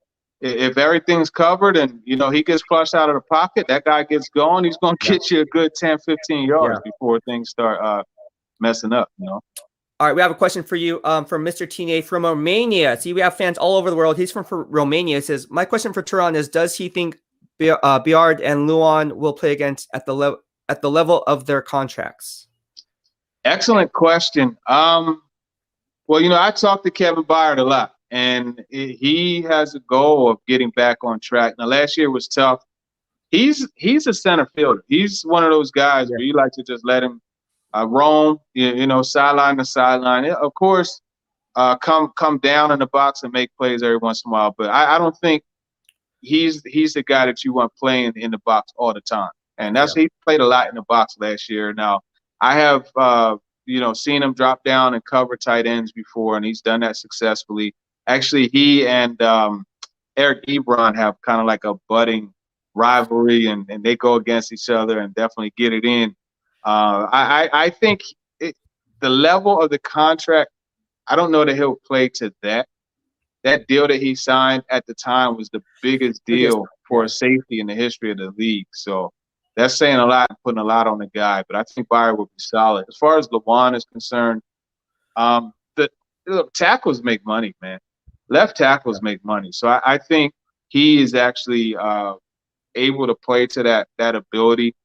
if everything's covered and, he gets flushed out of the pocket, that guy gets going, he's going to get you a good 10, 15 yards before things start messing up, All right, we have a question for you from Mr. Tine from Romania. See, we have fans all over the world. He's from Romania. He says, my question for Turron is, does he think Biard and Luan will play against at the level of their contracts? Excellent question. Well, I talked to Kevin Byard a lot. And he has a goal of getting back on track. Now, last year was tough. He's a center fielder. He's one of those guys where you like to just let him roam, sideline to sideline. Of course, come down in the box and make plays every once in a while. But I don't think he's the guy that you want playing in the box all the time. And he played a lot in the box last year. Now, I have seen him drop down and cover tight ends before, and he's done that successfully. Actually, he and Eric Ebron have kind of like a budding rivalry, and they go against each other and definitely get it in. I think the level of the contract, I don't know that he'll play to that. That deal that he signed at the time was the biggest deal for a safety in the history of the league. So that's saying a lot and putting a lot on the guy. But I think Byard will be solid. As far as LeJuan is concerned, look, tackles make money, man. Left tackles make money. So I think he is actually able to play to that ability.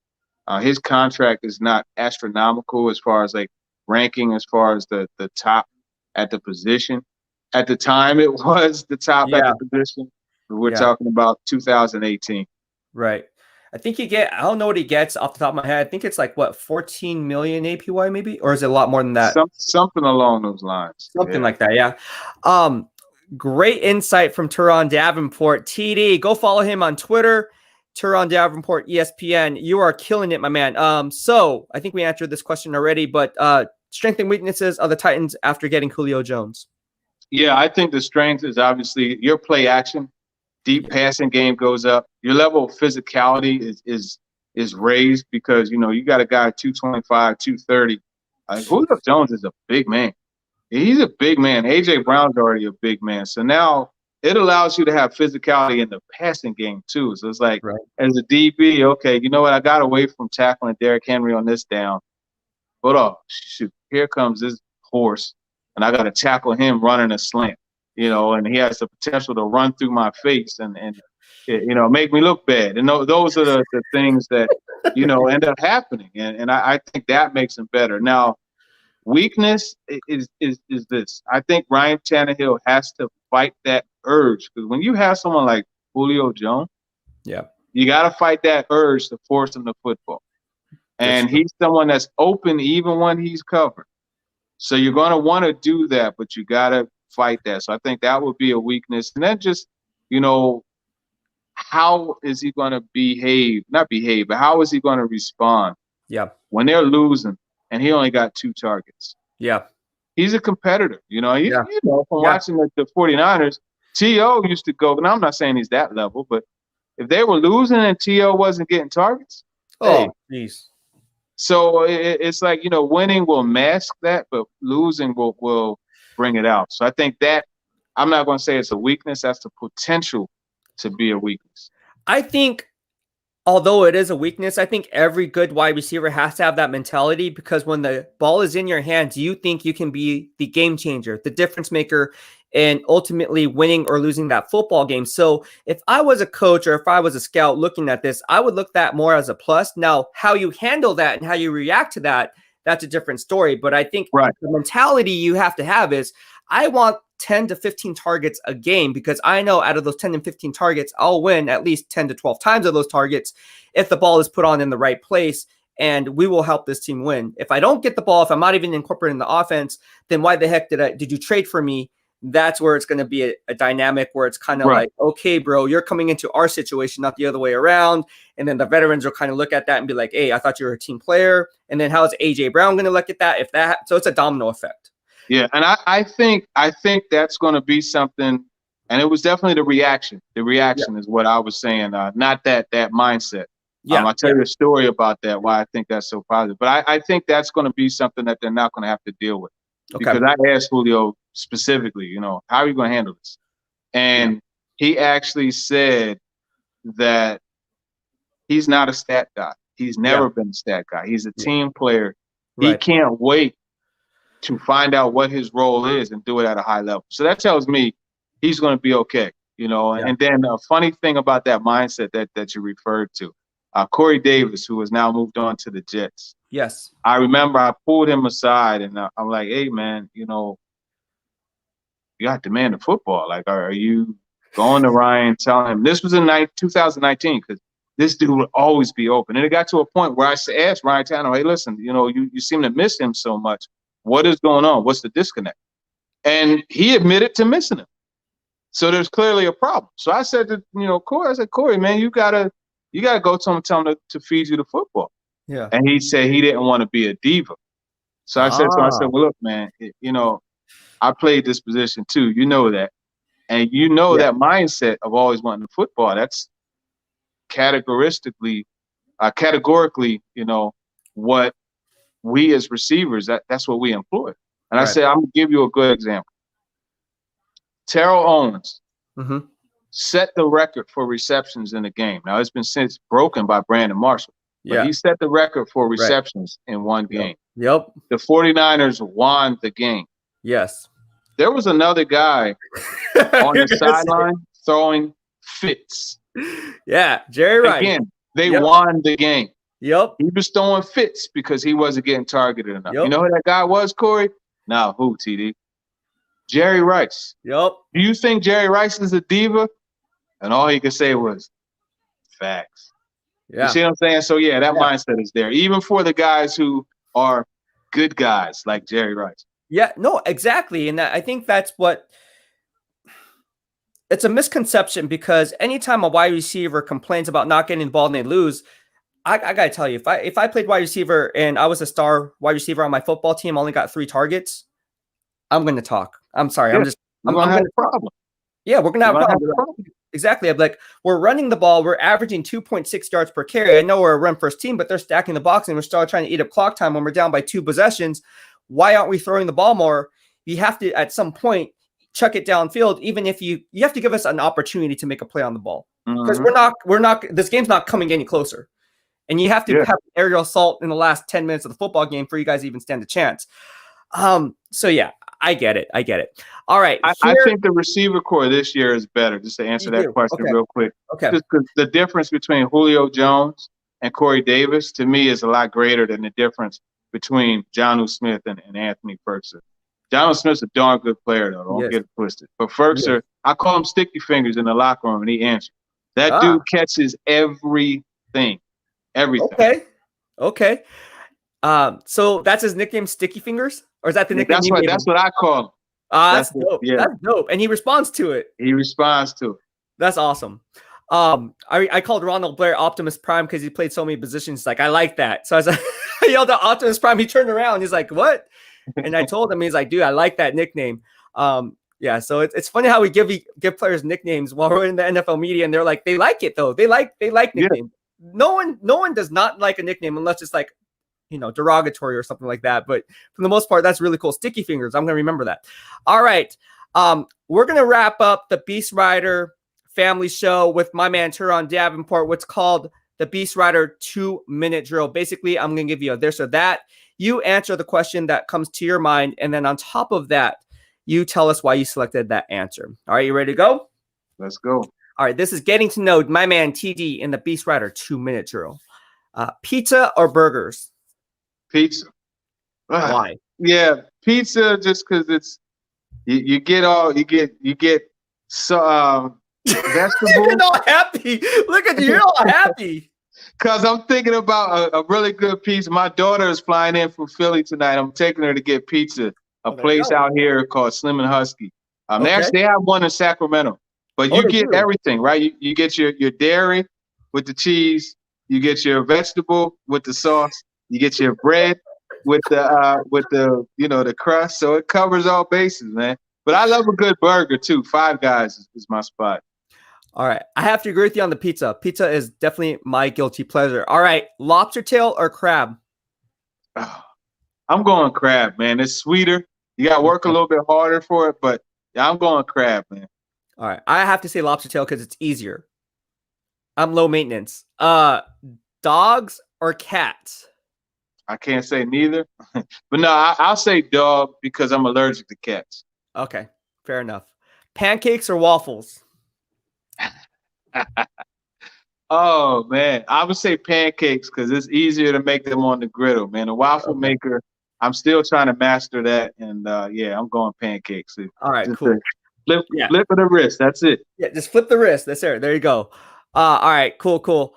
His contract is not astronomical as far as like ranking, as far as the top at the position. At the time, it was the top at the position. We're talking about 2018. Right. I think I don't know what he gets off the top of my head. I think it's like, what, 14 million APY maybe? Or is it a lot more than that? Something along those lines. Something like that, yeah. Great insight from Turron Davenport. TD, go follow him on Twitter. Turron Davenport, ESPN. You are killing it, my man. So I think we answered this question already, but strength and weaknesses of the Titans after getting Julio Jones. Yeah, I think the strength is obviously your play action. Deep passing game goes up. Your level of physicality is raised because, you got a guy 225, 230. Julio Jones is a big man. He's a big man. A.J. Brown's already a big man. So now it allows you to have physicality in the passing game too. So it's like, as a DB, okay, you know what? I got away from tackling Derrick Henry on this down. But shoot, here comes this horse, and I got to tackle him running a slant. And he has the potential to run through my face and make me look bad. And those are the things that, end up happening. And I think that makes him better. Now, weakness is this. I think Ryan Tannehill has to fight that urge. Because when you have someone like Julio Jones, you got to fight that urge to force him to football. And he's someone that's open even when he's covered. So you're going to want to do that, but you got to fight that. So I think that would be a weakness. And then just, how is he going to not behave, but how is he going to respond when they're losing and he only got 2 targets? He's a competitor. From watching the 49ers, T.O. used to go, and I'm not saying he's that level, but if they were losing and T.O. wasn't getting targets, so it's like, winning will mask that, but losing will bring it out. So I think that I'm not going to say it's a weakness. That's the potential to be a weakness. I think, although it is a weakness, I think every good wide receiver has to have that mentality, because when the ball is in your hands, you think you can be the game changer, the difference maker, and ultimately winning or losing that football game. So if I was a coach or if I was a scout looking at this, I would look that more as a plus. Now, how you handle that and how you react to that, that's a different story. But I think the mentality you have to have is, I want 10 to 15 targets a game, because I know out of those 10 and 15 targets, I'll win at least 10 to 12 times of those targets if the ball is put on in the right place, and we will help this team win. If I don't get the ball, if I'm not even incorporating the offense, then why the heck did you trade for me? That's where it's going to be a dynamic where it's kind of like, okay, bro, you're coming into our situation, not the other way around. And then the veterans will kind of look at that and be like, hey, I thought you were a team player. And then how is A.J. Brown going to look at that? So it's a domino effect. Yeah, and I think that's going to be something, and it was definitely the reaction. The reaction is what I was saying, not that mindset. I'll tell you a story about that, why I think that's so positive. But I think that's going to be something that they're not going to have to deal with. Because I asked Julio specifically, how are you going to handle this? And he actually said that he's not a stat guy. He's never been a stat guy. He's a team player. He can't wait to find out what his role is and do it at a high level. So that tells me he's going to be okay, And then a funny thing about that mindset that you referred to, Corey Davis, who has now moved on to the Jets. Yes. I remember I pulled him aside and I'm like, hey, man, you got to demand the football. Like, are you going to Ryan, telling him? This was in 2019, because this dude would always be open. And it got to a point where I asked Ryan Tannehill, hey, listen, you seem to miss him so much. What is going on? What's the disconnect? And he admitted to missing him. So there's clearly a problem. So I said to, Corey, man, you gotta go to him and tell him to feed you the football. Yeah. And he said he didn't want to be a diva. So I said, well, look, man, I played this position too. You know that. And that mindset of always wanting the football, that's categorically, what we as receivers, that's what we employ. And I said, I'm going to give you a good example. Terrell Owens set the record for receptions in the game. Now, it's been since broken by Brandon Marshall, but he set the record for receptions in one game. Yep. The 49ers won the game. Yes. There was another guy on the sideline throwing fits. Yeah, Jerry Rice. Again, they won the game. Yep. He was throwing fits because he wasn't getting targeted enough. You know who that guy was, Corey? Now, who, TD? Jerry Rice. Yep. Do you think Jerry Rice is a diva? And all he could say was facts. Yeah. You see what I'm saying? So, yeah, that mindset is there, even for the guys who are good guys like Jerry Rice. Yeah, no, exactly. And I think that's what – it's a misconception because anytime a wide receiver complains about not getting the ball and they lose, I got to tell you, if I played wide receiver and I was a star wide receiver on my football team, only got 3 targets, I'm going to talk. I'm sorry. Yeah, I'm going to have a problem. Yeah, we're going to have a problem. Exactly. I'm like, we're running the ball. We're averaging 2.6 yards per carry. I know we're a run first team, but they're stacking the box and we're still trying to eat up clock time when we're down by 2 possessions. Why aren't we throwing the ball more? You have to, at some point, chuck it downfield, even if you have to give us an opportunity to make a play on the ball. Because we're not, this game's not coming any closer. And you have to have aerial assault in the last 10 minutes of the football game for you guys to even stand a chance. So yeah, I get it. All right. I think the receiver core this year is better, just to answer that question real quick. Okay. Just because the difference between Julio Jones and Corey Davis, to me, is a lot greater than the difference between Jonnu Smith and Anthony Ferguson. Jonnu Smith's a darn good player, though. Don't get it twisted. But Ferguson, I call him sticky fingers in the locker room, and he answers. That dude catches everything. Everything. Okay. So that's his nickname, Sticky Fingers? Or is that the nickname? That's what I call him. That's dope. Yeah. That's dope. And he responds to it. That's awesome. I called Ronald Blair Optimus Prime because he played so many positions. Like, I like that. So I was like, I yelled out Optimus Prime. He turned around. He's like, what? And I told him, he's like, dude, I like that nickname. Yeah, so it's funny how we give players nicknames while we're in the NFL media, and they're like, they like it though. They like nicknames. Yeah. No one does not like a nickname unless it's like, derogatory or something like that. But for the most part, that's really cool. Sticky Fingers. I'm going to remember that. All right. We're going to wrap up the BEASTwriter Family Show with my man, Turron Davenport, what's called the BEASTwriter 2-minute drill. Basically, I'm going to give you a this or that. You answer the question that comes to your mind. And then on top of that, you tell us why you selected that answer. All right. You ready to go? Let's go. All right. This is getting to know my man, TD, in the BEASTwriter 2-minute drill. Pizza or burgers? Pizza. Why? Yeah, pizza. Just because it's you get so vegetables. You're not happy. Look at you. You're all happy. Because I'm thinking about a really good pizza. My daughter is flying in from Philly tonight. I'm taking her to get pizza. A place out here called Slim and Husky. They have one in Sacramento. But you get everything, right? You get your dairy with the cheese. You get your vegetable with the sauce. You get your bread with the crust, so it covers all bases, man. But I love a good burger too. Five Guys is my spot. All right, I have to agree with you on the pizza. Pizza is definitely my guilty pleasure. All right, lobster tail or crab? I'm going crab, man. It's sweeter. You got to work a little bit harder for it, but yeah, I'm going crab, man. All right, I have to say lobster tail because it's easier. I'm low maintenance. Dogs or cats? I can't say neither, but no, I'll say dog because I'm allergic to cats. Okay, fair enough. Pancakes or waffles? Oh, man, I would say pancakes because it's easier to make them on the griddle, man. A waffle maker, I'm still trying to master that, and yeah, I'm going pancakes. All right, cool. Flip of the wrist, that's it. Yeah, just flip the wrist. That's it. There you go. All right, cool.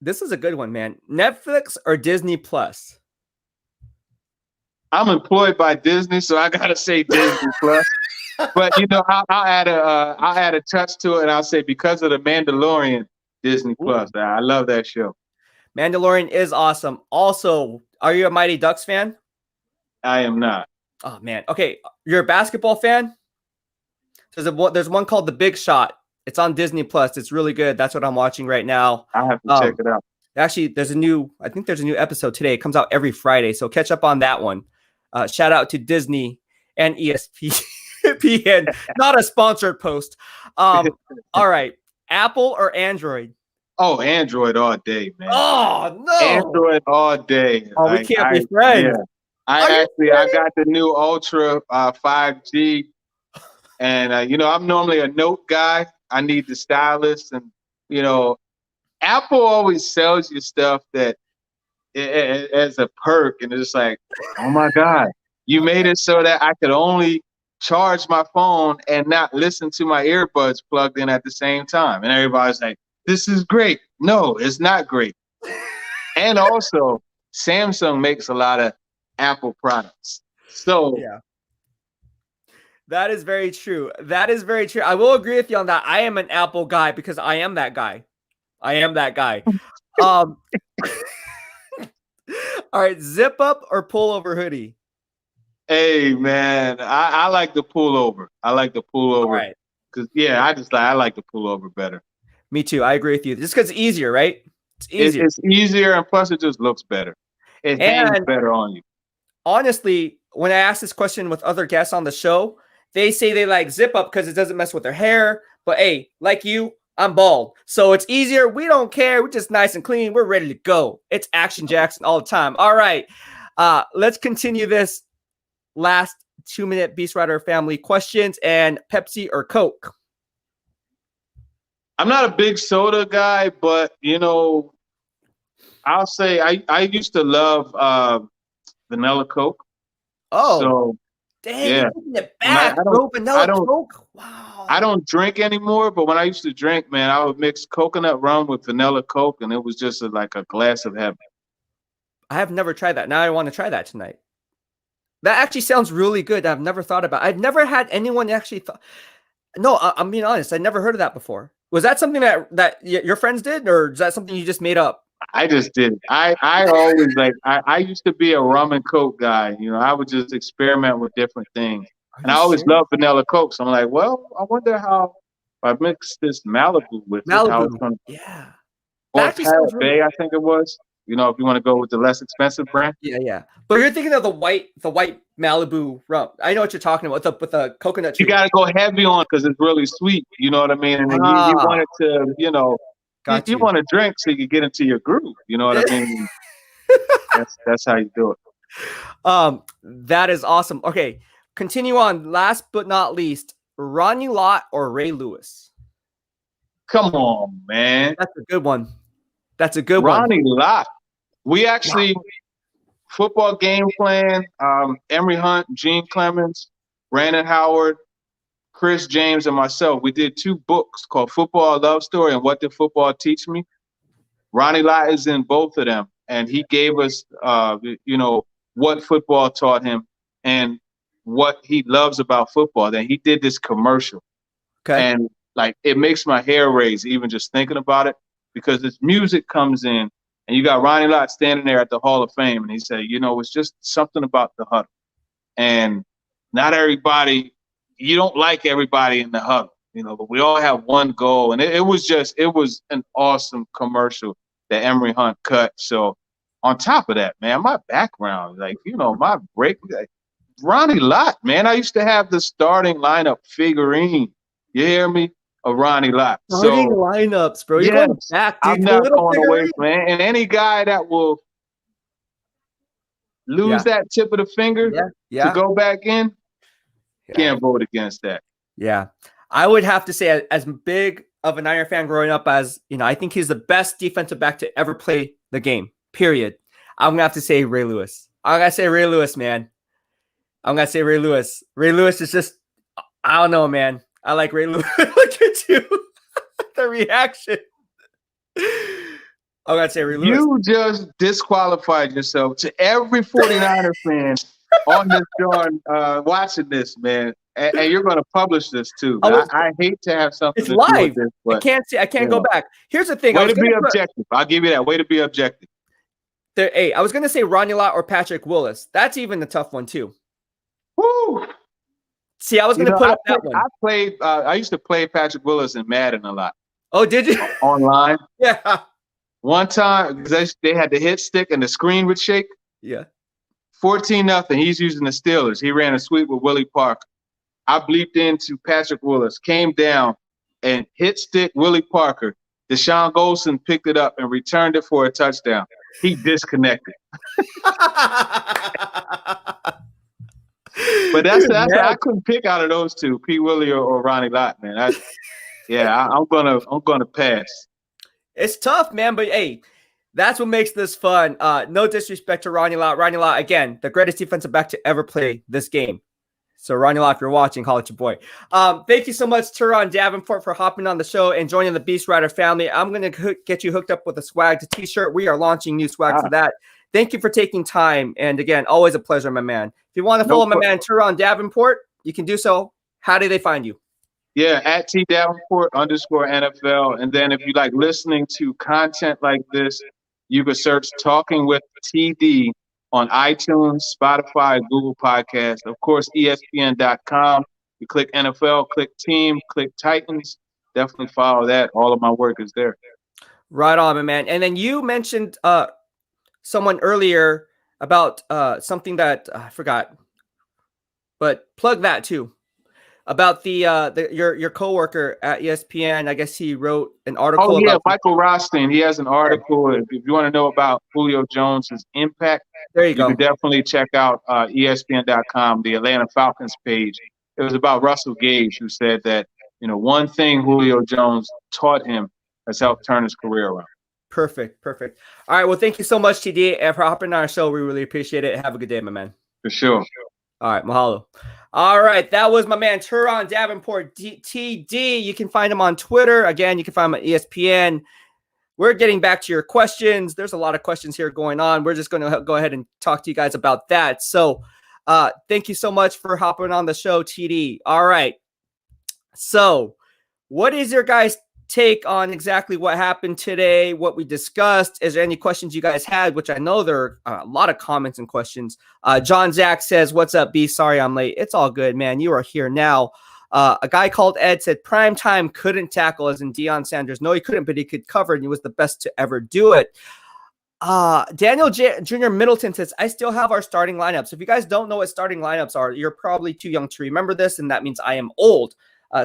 This is a good one, man. Netflix or Disney Plus? I'm employed by Disney, so I gotta say Disney Plus. But I'll add a touch to it, and I'll say because of the Mandalorian, Disney Plus. I love that show. Mandalorian is awesome. Also, are you a Mighty Ducks fan? I am not. Oh man. Okay, you're a basketball fan? There's one called The Big Shot. It's on Disney Plus. It's really good. That's what I'm watching right now. I have to check it out. Actually, I think there's a new episode today. It comes out every Friday, so catch up on that one. Shout out to Disney and ESPN. Not a sponsored post. All right. Apple or Android? Oh, Android all day, man. Oh no. Android all day. Oh, we Like can't be friends. yeah. Are you I serious? got the new Ultra 5G, and I'm normally a Note guy. I need the stylus, and you know, Apple always sells you stuff that as a perk, and it's like, oh my God, you made it so that I could only charge my phone and not listen to my earbuds plugged in at the same time. And everybody's like, this is great. No, it's not great. And also, Samsung makes a lot of Apple products. So Yeah. That is very true. That is very true. I will agree with you on that. I am an Apple guy because I am that guy. I am that guy. Um, all right, zip up or pull over hoodie. hey man, I like the pullover. I like the All pullover right, because yeah, I like the pullover better. me too. I agree with you. Just because it's easier, right? It's easier. It's easier and plus it just looks better. It hangs And better on you. honestly, when I ask this question with other guests on the show, they say they like zip up because it doesn't mess with their hair. But hey, like you, I'm bald, so it's easier. We don't care. We're just nice and clean. We're ready to go. It's Action Jackson all the time. All right, let's continue this last 2-minute BEASTwriter family questions. And Pepsi or Coke? I'm not a big soda guy, but I'll say I used to love vanilla Coke. Oh, So dang, yeah, you're taking it when I, back, I don't bro. I Vanilla don't Coke. Wow. I don't drink anymore, but when I used to drink, man, I would mix coconut rum with vanilla Coke, and it was just like a glass of heaven. I have never tried that. Now I want to try that tonight. That actually sounds really good. I've never thought about. I've never had anyone actually thought. No, I'm being honest. I never heard of that before. Was that something that your friends did, or is that something you just made up? I just did. I always I used to be a rum and Coke guy. I would just experiment with different things. Are And you I always serious? loved vanilla Coke. So I'm like, well, I wonder how if I mix this Malibu with it, how it's Malibu. going to, Yeah, that or actually sounds Parrot really Bay, I think it was. If you want to go with the less expensive brand. Yeah, yeah. But you're thinking of the white Malibu rum. I know what you're talking about with the coconut You tree. got to go heavy on because it's really sweet. You know what I mean? And then you Ah, want it to, got you you. want to drink so you get into your groove. You know what I mean? That's how you do it. That is awesome. Okay, continue on. Last but not least, Ronnie Lott or Ray Lewis? Come on, man. That's a good one. That's a good one. Ronnie Lott. We Wow. actually football game plan. Emory Hunt, Gene Clemens, Brandon Howard, Chris James, and myself. We did 2 books called Football Love Story and What Did Football Teach Me. Ronnie Lott is in both of them, and he gave us, what football taught him and what he loves about football. Then he did this commercial, Okay. and like it makes my hair raise even just thinking about it because this music comes in, and you got Ronnie Lott standing there at the Hall of Fame, and he said, it's just something about the huddle, and not everybody, you don't like everybody in the huddle, but we all have one goal, and it was an awesome commercial that Emory Hunt cut. So on top of that, man, my background, my break, like, Ronnie Lott, man, I used to have the starting lineup figurine. You hear me? Of Ronnie Lott. Starting So lineups, bro. You're yes, going back, I'm dude, to the not little going away figurine. from it. And any guy that will lose Yeah. that tip of the finger Yeah. to Yeah. go back in, Yeah. can't vote against that. Yeah. I would have to say, as big of a Niner fan growing up as, I think he's the best defensive back to ever play the game, period. I'm going to have to say Ray Lewis. I'm going to say Ray Lewis, man. I'm going to say Ray Lewis. Ray Lewis is just, I don't know, man. I like Ray Lewis. Look at you. The reaction. I'm going to say Ray Lewis. You just disqualified yourself to every 49er fan on this show watching this, man. And you're going to publish this too. I hate to have something It's to do live. with this, but I can't go back. Here's the thing. Way to be objective. I'll give you that. Way to be objective. I was going to say Ronnie Lott or Patrick Willis. That's even a tough one too. Woo! See, I was going to put up that one. I used to play Patrick Willis in Madden a lot. Oh, did you? Online. Yeah. One time, they had the hit stick and the screen would shake. Yeah. 14-0. He's using the Steelers. He ran a sweep with Willie Parker. I bleeped into Patrick Willis, came down, and hit stick Willie Parker. Deshaun Golson picked it up and returned it for a touchdown. He disconnected. But I couldn't pick out of those two, P. Willie or Ronnie Lott, man. I'm gonna pass. It's tough, man, but hey, that's what makes this fun. No disrespect to Ronnie Lott. Ronnie Lott, again, the greatest defensive back to ever play this game. So Ronnie Lott, if you're watching, call it your boy. Thank you so much, Turron Davenport, for hopping on the show and joining the BEASTwriter family. I'm going to get you hooked up with a swag t-shirt. We are launching new swag for that. Thank you for taking time. And again, always a pleasure, my man. If you want to follow my man, Turron Davenport, you can do so. How do they find you? Yeah, at @Davenport_NFL. And then if you like listening to content like this, you can search Talking with TD on iTunes, Spotify, Google Podcasts. Of course, ESPN.com. You click NFL, click Team, click Titans. Definitely follow that. All of my work is there. Right on, my man. And then you mentioned someone earlier about something that I forgot, but plug that too. About your coworker at ESPN. I guess he wrote an article. Oh, yeah, Michael Rothstein. He has an article. If you want to know about Julio Jones' impact, there you go. You can definitely check out ESPN.com, the Atlanta Falcons page. It was about Russell Gage, who said that, one thing Julio Jones taught him has helped turn his career around. Perfect. All right. Well, thank you so much, TD, for hopping on our show. We really appreciate it. Have a good day, my man. For sure. All right. Mahalo. All right. That was my man, Turron Davenport, TD. You can find him on Twitter. Again, you can find him at ESPN. We're getting back to your questions. There's a lot of questions here going on. We're just going to go ahead and talk to you guys about that. So thank you so much for hopping on the show, TD. All right. So what is your guys' take on exactly what happened today, what we discussed? Is there any questions you guys had, which I know there are a lot of comments and questions. John Zach says, what's up, B? Sorry I'm late. It's all good, man. You are here now. A guy called Ed said prime time couldn't tackle, as in Deion Sanders. No, he couldn't, but he could cover, and he was the best to ever do it. Daniel Jr. Middleton says, I still have our starting lineups. If you guys don't know what starting lineups are, you're probably too young to remember this, and that means I am old.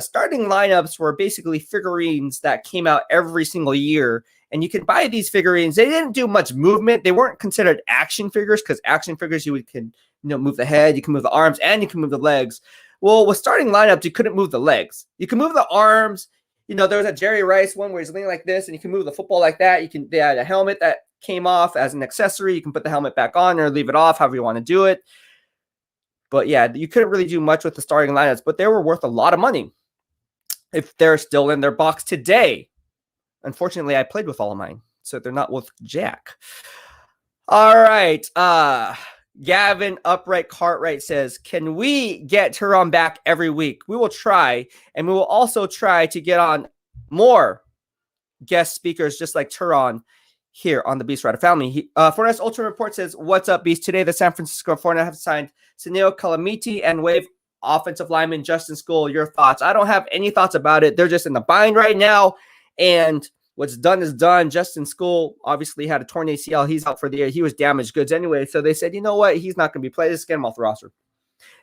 Starting lineups were basically figurines that came out every single year, and you could buy these figurines. They didn't do much movement. They weren't considered action figures, because action figures, you can move the head, you can move the arms, and you can move the legs. Well, with starting lineups, you couldn't move the legs. You can move the arms. There was a Jerry Rice one where he's leaning like this, and you can move the football like that. They had a helmet that came off as an accessory. You can put the helmet back on or leave it off, however you want to do it. But yeah, you couldn't really do much with the starting lineups, but they were worth a lot of money if they're still in their box today. Unfortunately, I played with all of mine, so they're not worth jack. All right. Gavin Upright Cartwright says, can we get Turron back every week? We will try, and we will also try to get on more guest speakers just like Turron here on the BEASTwriter family. Fornes Ultra Report says, what's up, Beast? Today, the San Francisco 49ers have signed Sunil Kalamiti and Wave offensive lineman Justin School. Your thoughts? I don't have any thoughts about it. They're just in the bind right now, and what's done is done. Justin School obviously had a torn ACL. He's out for the year. He was damaged goods anyway, so they said, you know what? He's not going to be played. Let's get him off the roster.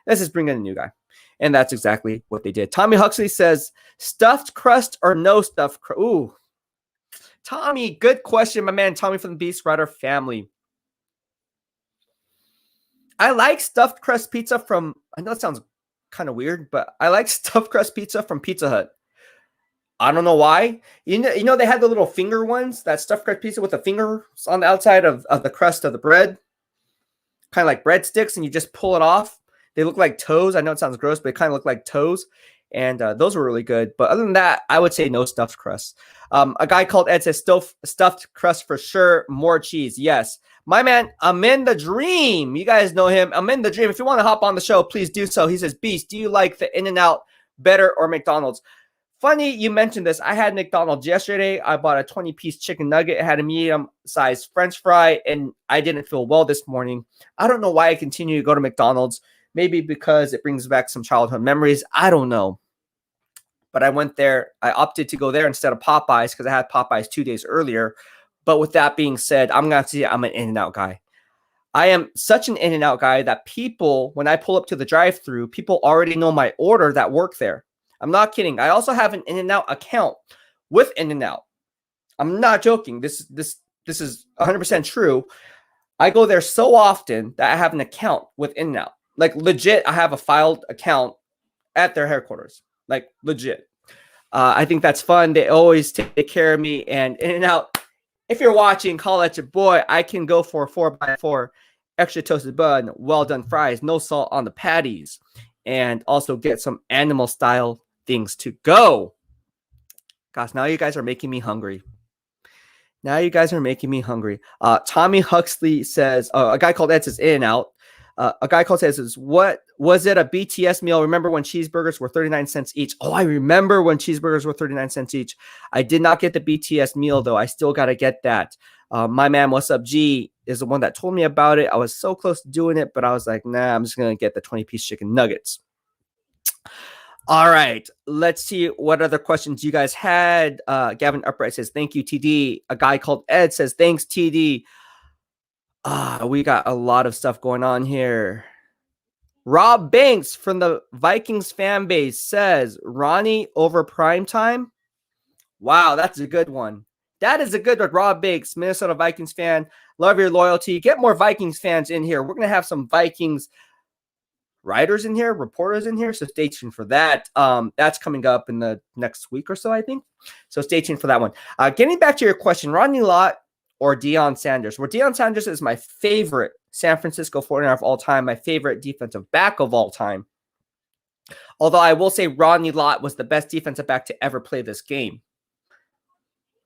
Let's just bring in a new guy. And that's exactly what they did. Tommy Huxley says, stuffed crust or no stuffed crust? Ooh. Tommy, good question, my man. Tommy from the BEASTwriter family. I like stuffed crust pizza from, I know it sounds kind of weird, but I like stuffed crust pizza from Pizza Hut. I don't know why. You know they had the little finger ones, that stuffed crust pizza with the fingers on the outside of the crust of the bread, kind of like breadsticks, and you just pull it off. They look like toes. I know it sounds gross, but they kind of look like toes. And those were really good. But other than that, I would say no stuffed crust. A guy called Ed says stuffed crust for sure. More cheese. Yes. My man, I'm in the dream. You guys know him. I'm in the dream. If you want to hop on the show, please do so. He says, Beast, do you like the In-N-Out better or McDonald's? Funny you mentioned this. I had McDonald's yesterday. I bought a 20-piece chicken nugget. It had a medium-sized French fry, and I didn't feel well this morning. I don't know why I continue to go to McDonald's. Maybe because it brings back some childhood memories. I don't know. But I went there. I opted to go there instead of Popeyes because I had Popeyes 2 days earlier. But with that being said, I'm going to say I'm an In-N-Out guy. I am such an In-N-Out guy that people, when I pull up to the drive-thru, people already know my order that work there. I'm not kidding. I also have an In-N-Out account with In-N-Out. I'm not joking. This is 100% true. I go there so often that I have an account with In-N-Out. Like legit, I have a filed account at their headquarters. Like legit. I think that's fun. They always take care of me. And In-N-Out, if you're watching, call at your boy. I can go for a 4x4, extra toasted bun, well done fries, no salt on the patties, and also get some animal style things to go. Gosh, now you guys are making me hungry. Now you guys are making me hungry. Tommy Huxley says, a guy called Ed says In-N-Out. A guy called says, what was it, a BTS meal? Remember when cheeseburgers were 39 cents each? Oh, I remember when cheeseburgers were 39 cents each. I did not get the BTS meal, though. I still got to get that. My man, What's Up G, is the one that told me about it. I was so close to doing it, but I was like, nah, I'm just going to get the 20-piece chicken nuggets. All right, let's see what other questions you guys had. Gavin Upright says, thank you, TD. A guy called Ed says, thanks, TD. We got a lot of stuff going on here. Rob Banks from the Vikings fan base says, Ronnie over primetime. Wow, that's a good one. That is a good one, Rob Banks, Minnesota Vikings fan. Love your loyalty. Get more Vikings fans in here. We're going to have some Vikings writers in here, reporters in here, so stay tuned for that. That's coming up in the next week or so, I think. So stay tuned for that one. Getting back to your question, Rodney Lott or Deion Sanders? Well, Deion Sanders is my favorite San Francisco 49er of all time, my favorite defensive back of all time. Although I will say Rodney Lott was the best defensive back to ever play this game.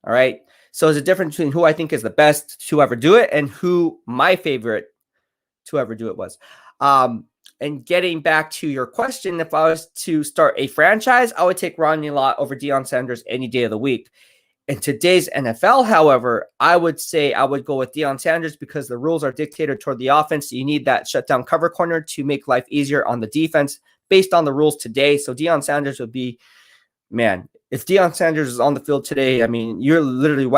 All right. So there's a difference between who I think is the best to ever do it and who my favorite to ever do it was. And getting back to your question, if I was to start a franchise, I would take Rodney Lott over Deion Sanders any day of the week. In today's NFL, however, I would say I would go with Deion Sanders because the rules are dictated toward the offense. You need that shutdown cover corner to make life easier on the defense based on the rules today. So Deion Sanders would be, man, if Deion Sanders is on the field today, I mean, you're literally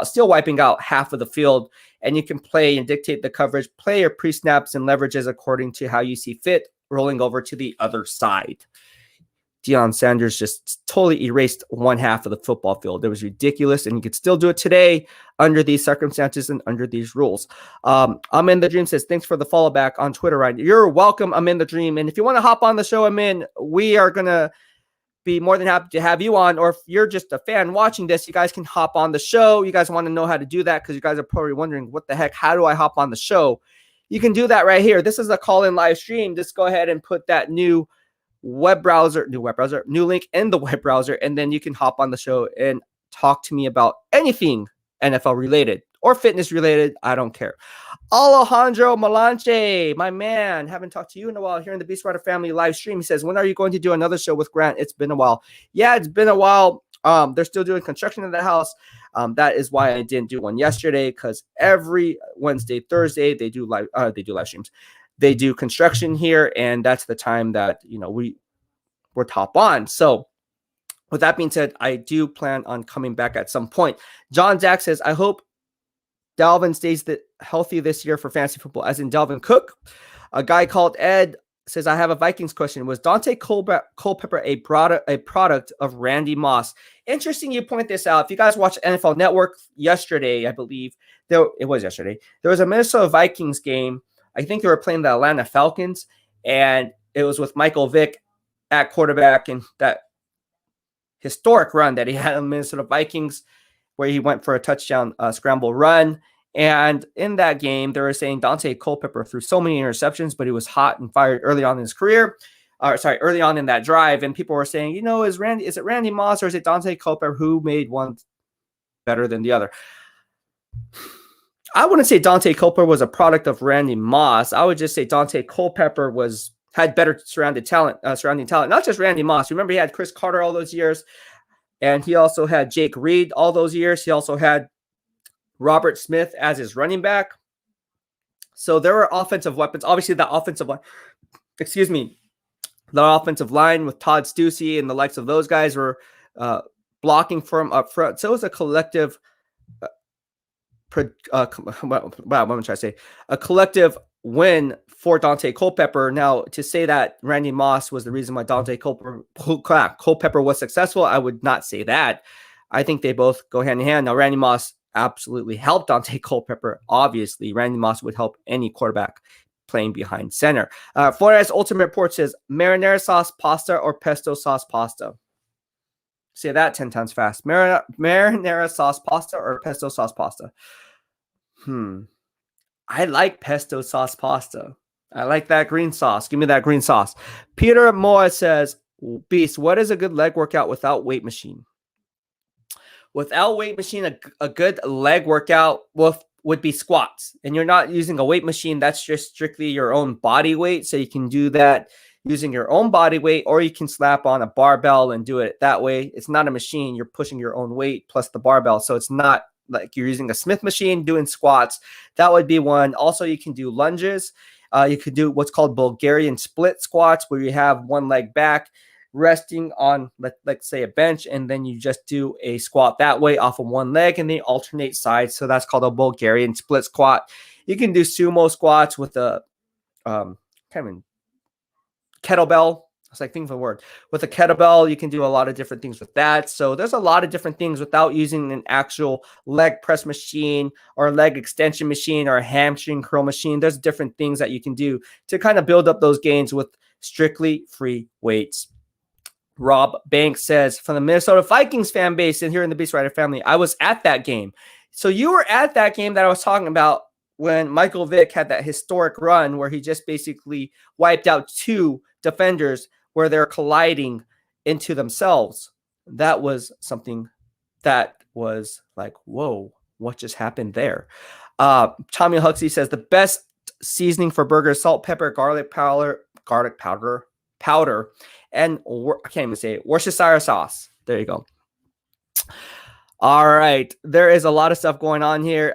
still wiping out half of the field, and you can play and dictate the coverage, play your pre-snaps and leverages according to how you see fit, rolling over to the other side. Deion Sanders just totally erased one half of the football field. It was ridiculous, and you could still do it today under these circumstances and under these rules. I'm in the Dream says, thanks for the follow back on Twitter, Ryan. You're welcome. I'm in the Dream. And if you want to hop on the show, we are going to be more than happy to have you on. Or if you're just a fan watching this, you guys can hop on the show. You guys want to know how to do that because you guys are probably wondering, what the heck, how do I hop on the show? You can do that right here. This is a call-in live stream. Just go ahead and put that new link in the web browser, and then you can hop on the show and talk to me about anything NFL related or fitness related. I don't care. Alejandro Malanche, my man, haven't talked to you in a while here in the BEASTwriter Family live stream. He says, when are you going to do another show with Grant? It's been a while. Yeah, it's been a while. They're still doing construction in the house. That is why I didn't do one yesterday, because every Wednesday, Thursday, they do live streams. They do construction here, and that's the time that, we're top on. So with that being said, I do plan on coming back at some point. John Zach says, I hope Dalvin stays healthy this year for fantasy football, as in Dalvin Cook. A guy called Ed says, I have a Vikings question. Was Dante Culpepper a product of Randy Moss? Interesting you point this out. If you guys watched NFL Network yesterday, I believe, it was yesterday, there was a Minnesota Vikings game. I think they were playing the Atlanta Falcons, and it was with Michael Vick at quarterback, and that historic run that he had on the Minnesota Vikings where he went for a touchdown scramble run. And in that game, they were saying Dante Culpepper threw so many interceptions, but he was hot and fired early on in his career. Early on in that drive. And people were saying, is it Randy Moss or is it Dante Culpepper who made one better than the other? I wouldn't say Dante Culpepper was a product of Randy Moss. I would just say Dante Culpepper had better surrounding talent, not just Randy Moss. Remember, he had Chris Carter all those years, and he also had Jake Reed all those years. He also had Robert Smith as his running back. So there were offensive weapons. Obviously, the offensive line with Todd Stussy and the likes of those guys were blocking for him up front. So it was a collective, a collective win for Dante Culpepper. Now, to say that Randy Moss was the reason why Dante Culpepper was successful, I would not say that. I think they both go hand in hand. Now, Randy Moss absolutely helped Dante Culpepper. Obviously, Randy Moss would help any quarterback playing behind center. Flores Ultimate Report says marinara sauce pasta or pesto sauce pasta. Say that 10 times fast. Marinara sauce pasta or pesto sauce pasta? I like pesto sauce pasta. I like that green sauce. Give me that green sauce. Peter Moa says, Beast, what is a good leg workout without weight machine? Without weight machine, a good leg workout would be squats. And you're not using a weight machine. That's just strictly your own body weight. So you can do that using your own body weight, or you can slap on a barbell and do it that way. It's not a machine. You're pushing your own weight plus the barbell. So it's not like you're using a Smith machine doing squats. That would be one. Also, you can do lunges. You could do what's called Bulgarian split squats, where you have one leg back, resting on, let's say, a bench, and then you just do a squat that way off of one leg, and they alternate sides. So that's called a Bulgarian split squat. You can do sumo squats with a kind of kettlebell. It's like, think of the word. With a kettlebell, you can do a lot of different things with that. So there's a lot of different things without using an actual leg press machine or a leg extension machine or a hamstring curl machine. There's different things that you can do to kind of build up those gains with strictly free weights. Rob Banks says, from the Minnesota Vikings fan base and here in the BEASTwriter family, I was at that game. So you were at that game that I was talking about when Michael Vick had that historic run where he just basically wiped out two defenders where they're colliding into themselves. That was something that was like, whoa, what just happened there? Tommy Huxley says, the best seasoning for burgers, salt, pepper, garlic powder, and I can't even say it, Worcestershire sauce. There you go. All right. There is a lot of stuff going on here.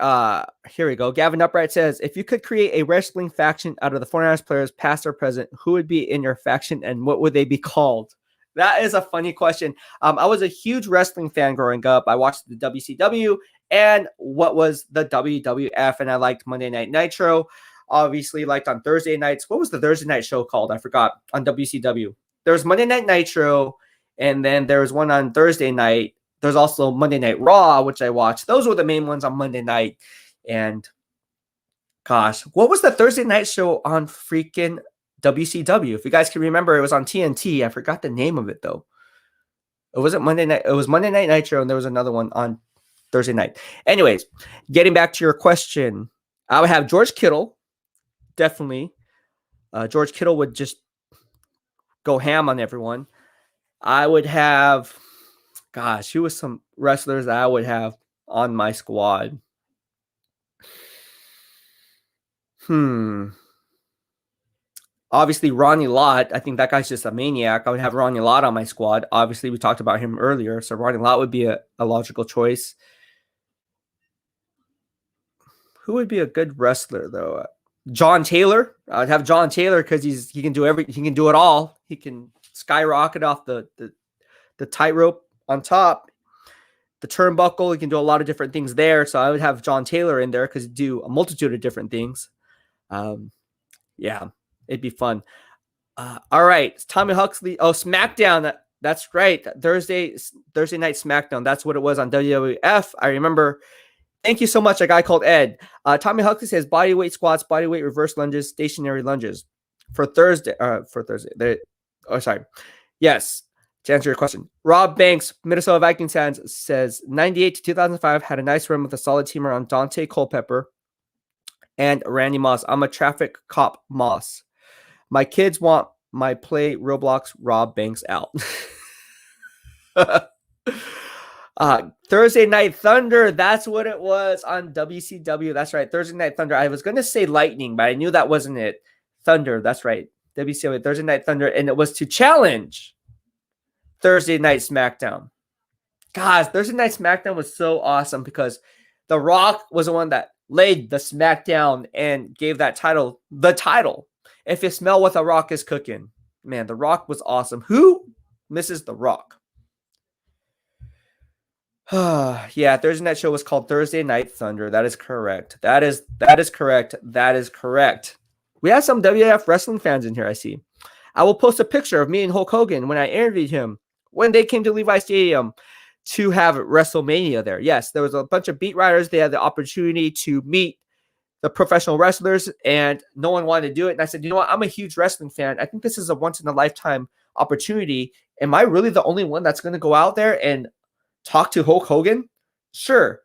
Here we go. Gavin Upright says, if you could create a wrestling faction out of the 49ers players, past or present, who would be in your faction and what would they be called? That is a funny question. I was a huge wrestling fan growing up. I watched the WCW and what was the WWF, and I liked Monday Night Nitro. Obviously, liked on Thursday nights. What was the Thursday night show called? I forgot. On WCW. There was Monday Night Nitro, and then there was one on Thursday night. There's also Monday Night Raw, which I watched. Those were the main ones on Monday night. And gosh, what was the Thursday night show on freaking WCW? If you guys can remember, it was on TNT. I forgot the name of it though. It wasn't Monday night. It was Monday Night Nitro, and there was another one on Thursday night. Anyways, getting back to your question, I would have George Kittle. Definitely. George Kittle would just go ham on everyone. I would have, gosh, who was some wrestlers that I would have on my squad? Obviously, Ronnie Lott. I think that guy's just a maniac. I would have Ronnie Lott on my squad. Obviously, we talked about him earlier, so Ronnie Lott would be a logical choice. Who would be a good wrestler, though? John Taylor. I'd have John Taylor because he can do he can do it all. He can skyrocket off the tightrope on top, the turnbuckle. He can do a lot of different things there. So I would have John Taylor in there because he'd do a multitude of different things. Yeah, it'd be fun. All right, Tommy Huxley. Oh, SmackDown. That's right. Thursday night SmackDown. That's what it was on WWF. I remember. Thank you so much, a guy called Ed. Tommy Huxley says bodyweight squats, bodyweight reverse lunges, stationary lunges for Thursday. Yes, to answer your question. Rob Banks, Minnesota Vikings fans, says 98 to 2005 had a nice run with a solid teamer on Dante Culpepper and Randy Moss. I'm a traffic cop Moss. My kids want my play Roblox Rob Banks out. Thursday Night Thunder, that's what it was on WCW. That's right, Thursday Night Thunder. I was going to say Lightning, but I knew that wasn't it. Thunder, that's right. WCW, Thursday Night Thunder, and it was to challenge Thursday Night SmackDown. Guys, Thursday Night SmackDown was so awesome because The Rock was the one that laid the SmackDown and gave that title the title. If you smell what The Rock is cooking. Man, The Rock was awesome. Who misses The Rock? Yeah, Thursday night show was called Thursday Night Thunder. That is correct. That is correct. That is correct. We have some WF wrestling fans in here, I see. I will post a picture of me and Hulk Hogan when I interviewed him when they came to Levi Stadium to have WrestleMania there. Yes, there was a bunch of beat writers. They had the opportunity to meet the professional wrestlers, and no one wanted to do it. And I said, you know what? I'm a huge wrestling fan. I think this is a once-in-a-lifetime opportunity. Am I really the only one that's going to go out there and talk to Hulk Hogan? Sure.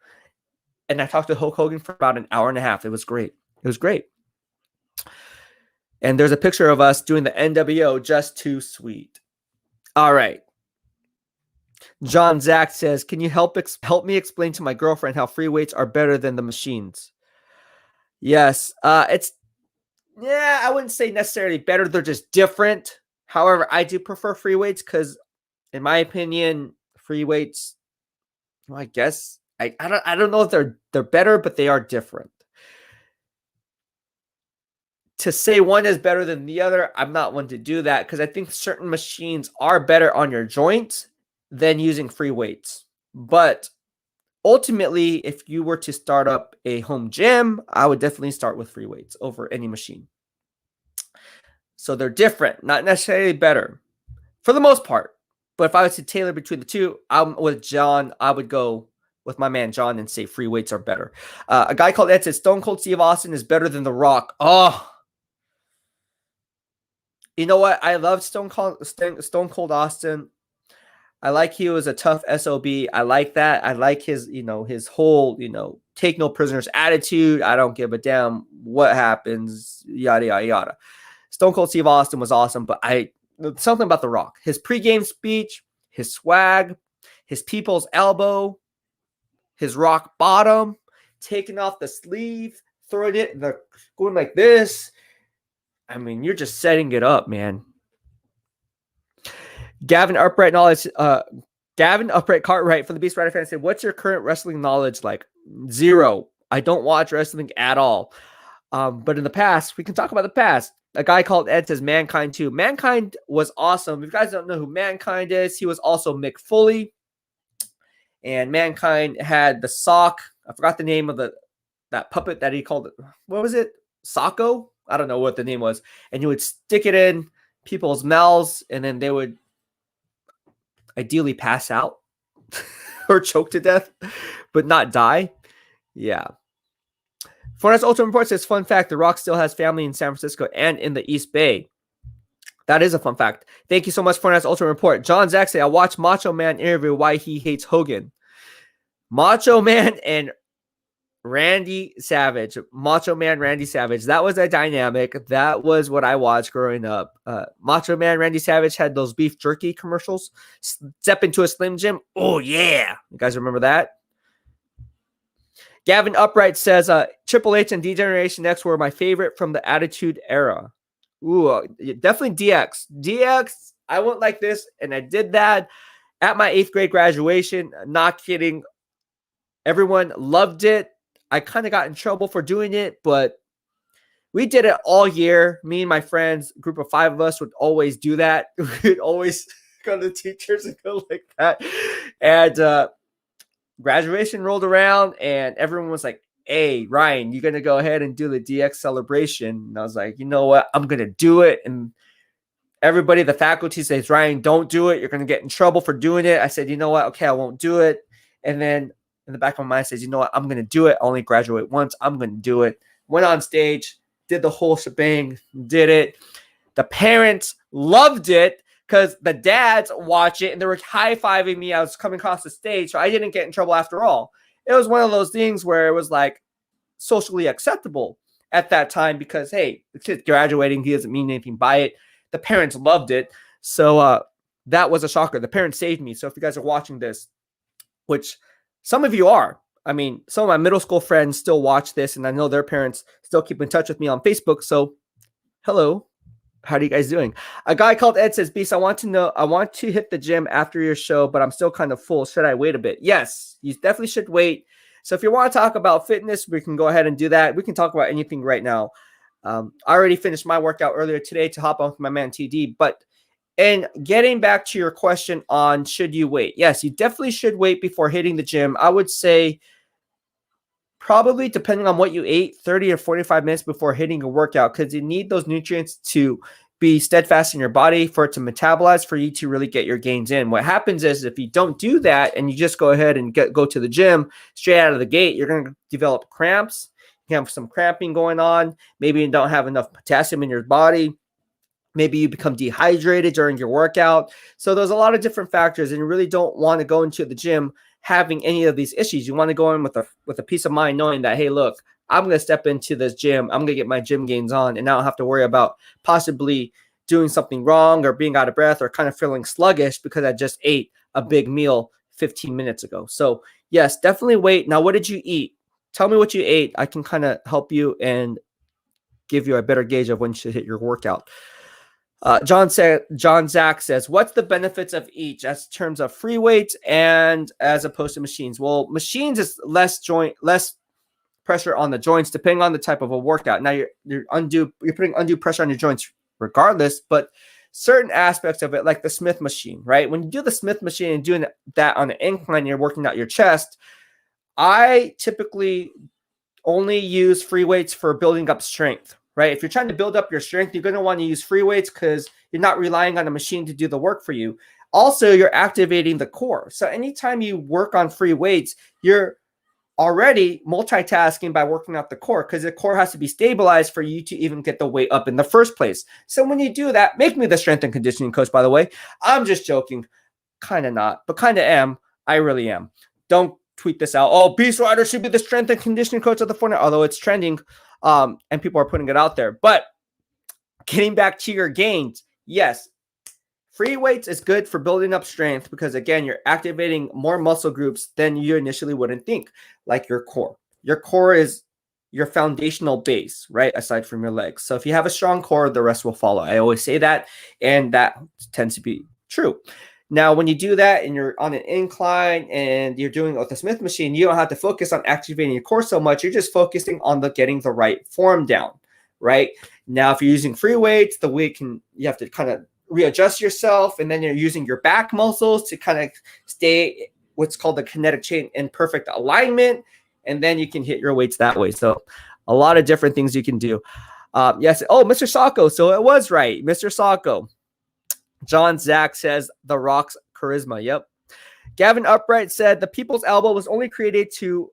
And I talked to Hulk Hogan for about an hour and a half. It was great. It was great. And there's a picture of us doing the NWO, Just Too Sweet. All right. John Zach says, can you help me explain to my girlfriend how free weights are better than the machines? Yes. I wouldn't say necessarily better. They're just different. However, I do prefer free weights because, in my opinion, free weights, well, I guess, I don't know if they're better, but they are different. To say one is better than the other, I'm not one to do that because I think certain machines are better on your joints than using free weights. But ultimately, if you were to start up a home gym, I would definitely start with free weights over any machine. So they're different, not necessarily better for the most part. But if I was to tailor between the two, I'm with John. I would go with my man John and say free weights are better. A guy called Ed says Stone Cold Steve Austin is better than The Rock. Oh, you know what? I love Stone Cold Austin. I like he was a tough SOB. I like that. I like his, his whole, take no prisoners attitude. I don't give a damn what happens, yada, yada, yada. Stone Cold Steve Austin was awesome, but something about The Rock. His pregame speech, his swag, his people's elbow, his rock bottom, taking off the sleeve, throwing it, going like this. I mean, you're just setting it up, man. Gavin Upright Cartwright from the BEASTwriter Family said, what's your current wrestling knowledge like? Zero. I don't watch wrestling at all. But in the past, we can talk about the past. A guy called Ed says Mankind too. Mankind was awesome. If you guys don't know who Mankind is, he was also Mick Foley. And Mankind had the sock. I forgot the name of that puppet that he called it. What was it? Socko? I don't know what the name was. And he would stick it in people's mouths, and then they would ideally pass out or choke to death, but not die. Yeah. Fornes Ultra Report says, fun fact, The Rock still has family in San Francisco and in the East Bay. That is a fun fact. Thank you so much, Fornes Ultra Report. John Zach say, I watched Macho Man interview why he hates Hogan. Macho Man and Randy Savage. Macho Man, Randy Savage. That was a dynamic. That was what I watched growing up. Macho Man, Randy Savage had those beef jerky commercials. Step into a Slim Jim. Oh, yeah. You guys remember that? Gavin Upright says, Triple H and D-Generation X were my favorite from the Attitude Era. Ooh, definitely DX. DX, I went like this, and I did that at my 8th grade graduation. Not kidding. Everyone loved it. I kind of got in trouble for doing it, but we did it all year. Me and my friends, group of 5 of us, would always do that. We'd always go to the teachers and go like that. And graduation rolled around, and everyone was like, hey, Ryan, you going to go ahead and do the DX celebration? And I was like, you know what? I'm going to do it. And everybody, the faculty says, Ryan, don't do it. You're going to get in trouble for doing it. I said, you know what? Okay, I won't do it. And then in the back of my mind says, you know what? I'm going to do it. I only graduate once. I'm going to do it. Went on stage, did the whole shebang, did it. The parents loved it because the dads watch it and they were high-fiving me. I was coming across the stage, so I didn't get in trouble after all. It was one of those things where it was like socially acceptable at that time because, hey, the kid's graduating. He doesn't mean anything by it. The parents loved it. So that was a shocker. The parents saved me. So if you guys are watching this, which some of you are, I mean, some of my middle school friends still watch this, and I know their parents still keep in touch with me on Facebook. So hello. How are you guys doing? A guy called Ed says, Beast, I want to hit the gym after your show, but I'm still kind of full. Should I wait a bit? Yes, you definitely should wait. So if you want to talk about fitness, we can go ahead and do that. We can talk about anything right now. I already finished my workout earlier today to hop on with my man TD. But in getting back to your question on should you wait? Yes, you definitely should wait before hitting the gym. I would say probably, depending on what you ate, 30 or 45 minutes before hitting a workout, because you need those nutrients to be steadfast in your body for it to metabolize for you to really get your gains in. What happens is if you don't do that and you just go ahead and go to the gym straight out of the gate, you're going to develop cramps. You have some cramping going on. Maybe you don't have enough potassium in your body. Maybe you become dehydrated during your workout. So there's a lot of different factors, and you really don't want to go into the gym having any of these issues. You want to go in with a peace of mind knowing that, hey, look, I'm going to step into this gym. I'm going to get my gym gains on, and I don't have to worry about possibly doing something wrong or being out of breath or kind of feeling sluggish because I just ate a big meal 15 minutes ago. So yes, definitely wait. Now, what did you eat? Tell me what you ate. I can kind of help you and give you a better gauge of when you should hit your workout. John Zach says, what's the benefits of each as terms of free weights and as opposed to machines? Well, machines is less pressure on the joints, depending on the type of a workout. Now you're putting undue pressure on your joints regardless, but certain aspects of it, like the Smith machine, right? When you do the Smith machine and doing that on an incline, you're working out your chest. I typically only use free weights for building up strength, right? If you're trying to build up your strength, you're going to want to use free weights because you're not relying on a machine to do the work for you. Also, you're activating the core. So anytime you work on free weights, you're already multitasking by working out the core because the core has to be stabilized for you to even get the weight up in the first place. So when you do that, make me the strength and conditioning coach, by the way. I'm just joking. Kind of not, but kind of am. I really am. Don't tweet this out. Oh, BEASTwriter should be the strength and conditioning coach of the Fortnite, although it's trending and people are putting it out there. But getting back to your gains, yes, free weights is good for building up strength because, again, you're activating more muscle groups than you initially wouldn't think, like your core. Your core is your foundational base, right, aside from your legs. So if you have a strong core, the rest will follow. I always say that, and that tends to be true. Now, when you do that and you're on an incline and you're doing it with the Smith machine, you don't have to focus on activating your core so much. You're just focusing on getting the right form down, right? Now, if you're using free weights, you have to kind of readjust yourself, and then you're using your back muscles to kind of stay what's called the kinetic chain in perfect alignment, and then you can hit your weights that way. So a lot of different things you can do. Yes. Oh, Mr. Sacco. So it was right. Mr. Sacco. John Zach says The Rock's charisma. Yep. Gavin Upright said the people's elbow was only created to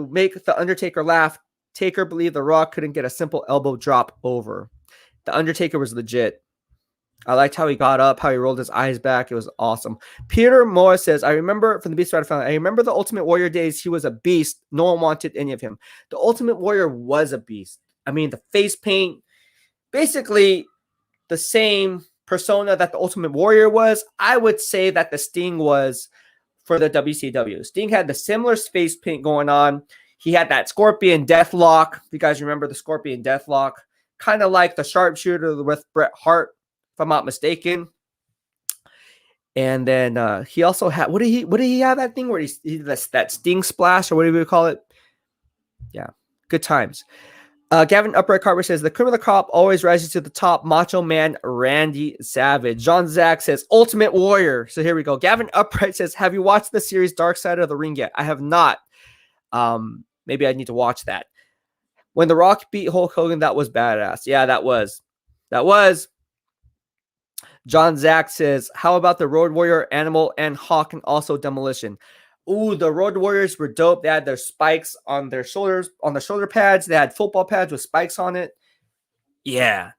make the Undertaker laugh. Taker believed The Rock couldn't get a simple elbow drop over. The Undertaker was legit. I liked how he got up, how he rolled his eyes back. It was awesome. Peter Moore says, I remember from the BEASTwriter Family, I remember the Ultimate Warrior days. He was a beast. No one wanted any of him. The Ultimate Warrior was a beast. I mean, the face paint, basically the same persona that the Ultimate Warrior was. I would say that the Sting was for the WCW. Sting had the similar face paint going on. He had that Scorpion Deathlock. If you guys remember the Scorpion Deathlock, kind of like the Sharpshooter with Bret Hart, if I'm not mistaken. And then he also had, what did he have that thing where he that Sting Splash, or whatever you call it? Yeah, good times. Gavin Upright Carver says the cream of the crop always rises to the top. Macho Man Randy Savage. John Zach says Ultimate Warrior. So here we go. Gavin Upright says, have you watched the series Dark Side of the Ring yet? I have not. Maybe I need to watch that. When The Rock beat Hulk Hogan, that was badass. Yeah, that was. John Zach says, how about the Road Warrior, Animal, and Hawk, and also Demolition? Ooh, the Road Warriors were dope. They had their spikes on their shoulders, on the shoulder pads. They had football pads with spikes on it. Yeah.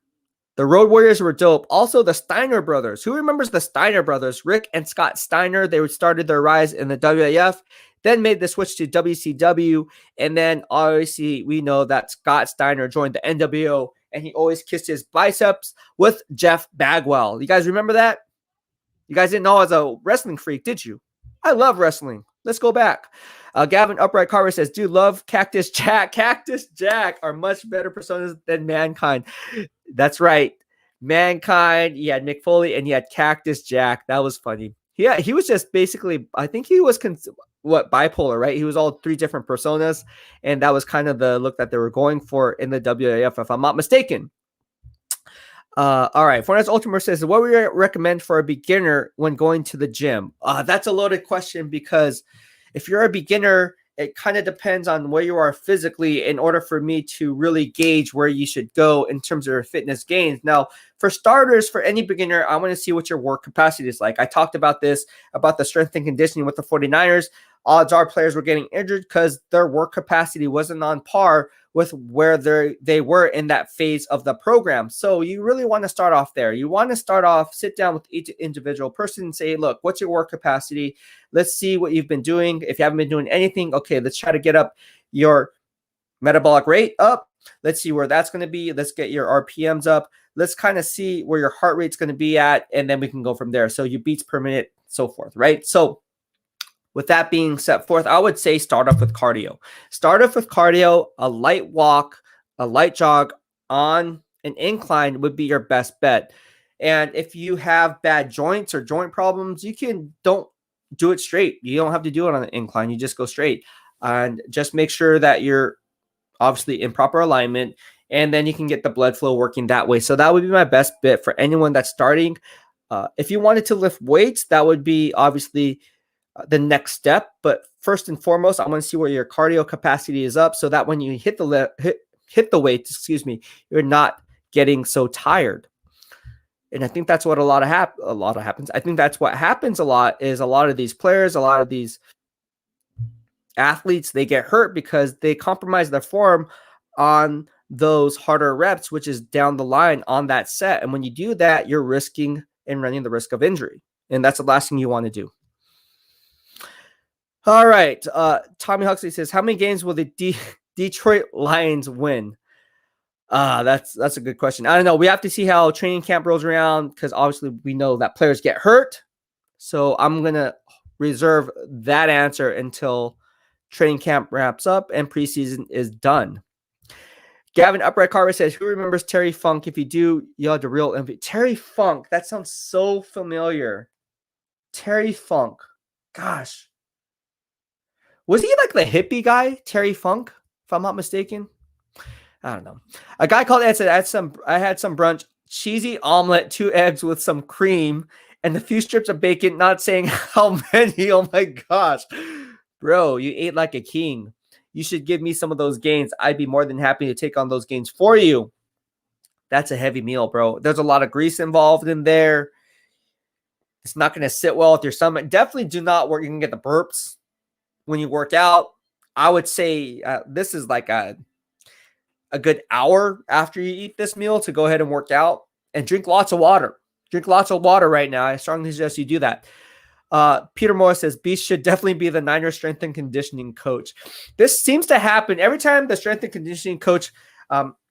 The Road Warriors were dope. Also, the Steiner brothers. Who remembers the Steiner brothers? Rick and Scott Steiner. They started their rise in the WAF, then made the switch to WCW. And then, obviously, we know that Scott Steiner joined the NWO, and he always kissed his biceps with Jeff Bagwell. You guys remember that? You guys didn't know I was a wrestling freak, did you? I love wrestling. Let's go back. Gavin Upright Carver says, dude, love Cactus Jack. Cactus Jack are much better personas than Mankind. That's right. Mankind, you had Mick Foley, and you had Cactus Jack. That was funny. Yeah, he was just basically, I think he was bipolar, right? He was all three different personas, and that was kind of the look that they were going for in the WAF, if I'm not mistaken. All right. Fortnite's Ultimate says, what would you recommend for a beginner when going to the gym? That's a loaded question because if you're a beginner it kind of depends on where you are physically in order for me to really gauge where you should go in terms of your fitness gains. Now, for starters, for any beginner, I want to see what your work capacity is like. I talked about this, about the strength and conditioning with the 49ers. Odds are players were getting injured because their work capacity wasn't on par with where they were in that phase of the program. So you really want to start off there. You want to start off, sit down with each individual person and say, look, what's your work capacity? Let's see what you've been doing. If you haven't been doing anything, okay, let's try to get up your metabolic rate up. Let's see where that's going to be. Let's get your RPMs up. Let's kind of see where your heart rate's going to be at, and then we can go from there. So your beats per minute, so forth, right? So with that being set forth, I would say start off with cardio. Start off with cardio, a light walk, a light jog on an incline would be your best bet. And if you have bad joints or joint problems, don't do it straight. You don't have to do it on an incline. You just go straight and just make sure that you're obviously in proper alignment, and then you can get the blood flow working that way. So that would be my best bet for anyone that's starting. If you wanted to lift weights, that would be obviously the next step. But first and foremost, I want to see where your cardio capacity is up, so that when you hit the weights, you're not getting so tired. And I think that's what a lot happens. I think that's what happens a lot is a lot of these players, a lot of these athletes, they get hurt because they compromise their form on those harder reps, which is down the line on that set. And when you do that, you're risking and running the risk of injury. And that's the last thing you want to do. All right. Tommy Huxley says, how many games will the Detroit Lions win? That's a good question. I don't know. We have to see how training camp rolls around, because obviously we know that players get hurt. So I'm going to reserve that answer until training camp wraps up and preseason is done. Gavin Upright Carver says, who remembers Terry Funk? If you do, you had the real MVP. Terry Funk. That sounds so familiar. Terry Funk. Gosh. Was he like the hippie guy, Terry Funk, if I'm not mistaken? I don't know. A guy called Ed said, I had some brunch, cheesy omelet, 2 eggs with some cream, and a few strips of bacon, not saying how many. Oh my gosh. Bro, you ate like a king. You should give me some of those gains. I'd be more than happy to take on those gains for you. That's a heavy meal, bro. There's a lot of grease involved in there. It's not going to sit well with your stomach. Definitely do not work. You can get the burps when you work out. I would say this is like a good hour after you eat this meal to go ahead and work out, and drink lots of water. Drink lots of water right now. I strongly suggest you do that. Peter Moore says, Beast should definitely be the Niners strength and conditioning coach. This seems to happen every time the strength and conditioning coach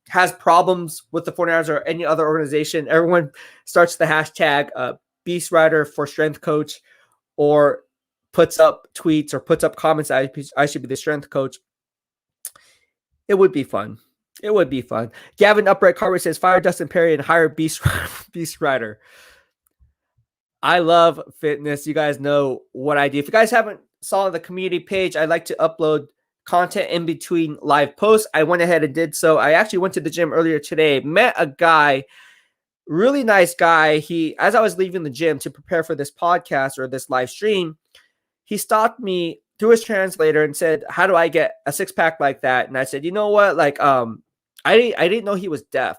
has problems with the 49ers or any other organization. Everyone starts the hashtag BEASTwriter for strength coach, or puts up tweets or puts up comments that I should be the strength coach. It would be fun. It would be fun. Gavin Upright Carver says, fire Dustin Perry and hire BEASTwriter. I love fitness. You guys know what I do. If you guys haven't saw the community page, I like to upload content in between live posts. I went ahead and did so. I actually went to the gym earlier today, met a guy, really nice guy. As I was leaving the gym to prepare for this podcast or this live stream, he stopped me through his translator and said, how do I get a 6-pack like that? And I said, you know what? Like, I didn't know he was deaf.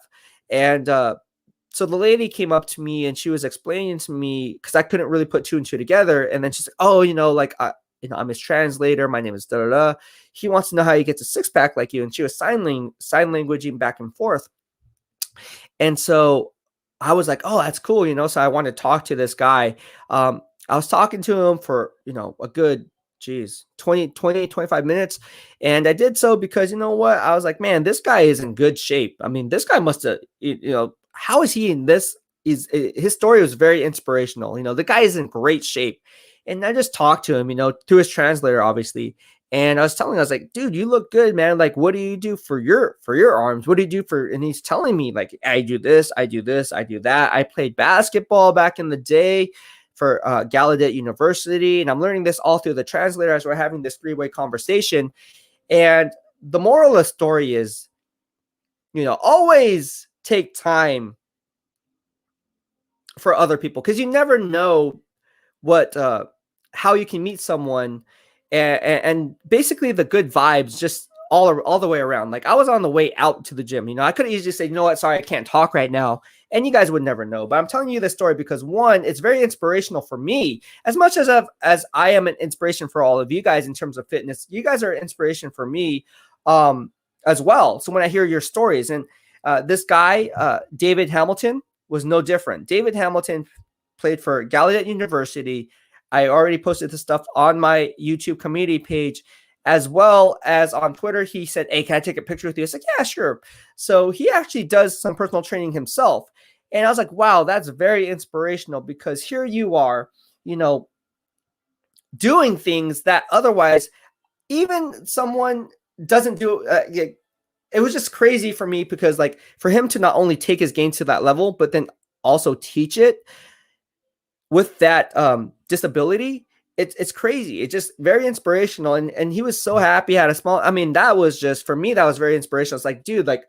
And so the lady came up to me and she was explaining to me, because I couldn't really put 2 and 2 together. And then she's like, oh, I'm his translator. My name is da da da. He wants to know how he gets a 6-pack like you. And she was sign languaging back and forth. And so I was like, oh, that's cool. So I wanted to talk to this guy. I was talking to him for, a good 20, 25 minutes. And I did so because, you know what? I was like, man, this guy is in good shape. I mean, this guy must have, how is he in this? His story was very inspirational. The guy is in great shape. And I just talked to him, through his translator, obviously. And I was like, dude, you look good, man. Like, what do you do for your arms? What do you do and he's telling me, like, I do this, I do this, I do that. I played basketball back in the day for Gallaudet University. And I'm learning this all through the translator as we're having this 3-way conversation. And the moral of the story is, always take time for other people, because you never know how you can meet someone and basically the good vibes just all the way around. Like I was on the way out to the gym. I could easily say, you know what, sorry, I can't talk right now. And you guys would never know. But I'm telling you this story because one, it's very inspirational for me, as much as I am an inspiration for all of you guys in terms of fitness. You guys are an inspiration for me as well. So when I hear your stories, and this guy, David Hamilton, was no different. David Hamilton played for Gallaudet University. I already posted this stuff on my YouTube community page, as well as on Twitter. He said, hey, can I take a picture with you? I said, yeah, sure. So he actually does some personal training himself. And I was like, wow, that's very inspirational, because here you are, doing things that otherwise even someone doesn't do. It was just crazy for me, because like for him to not only take his game to that level, but then also teach it with that disability, it's crazy. It's just very inspirational. And he was so happy, had a small, that was just, for me, that was very inspirational. It's like, dude, like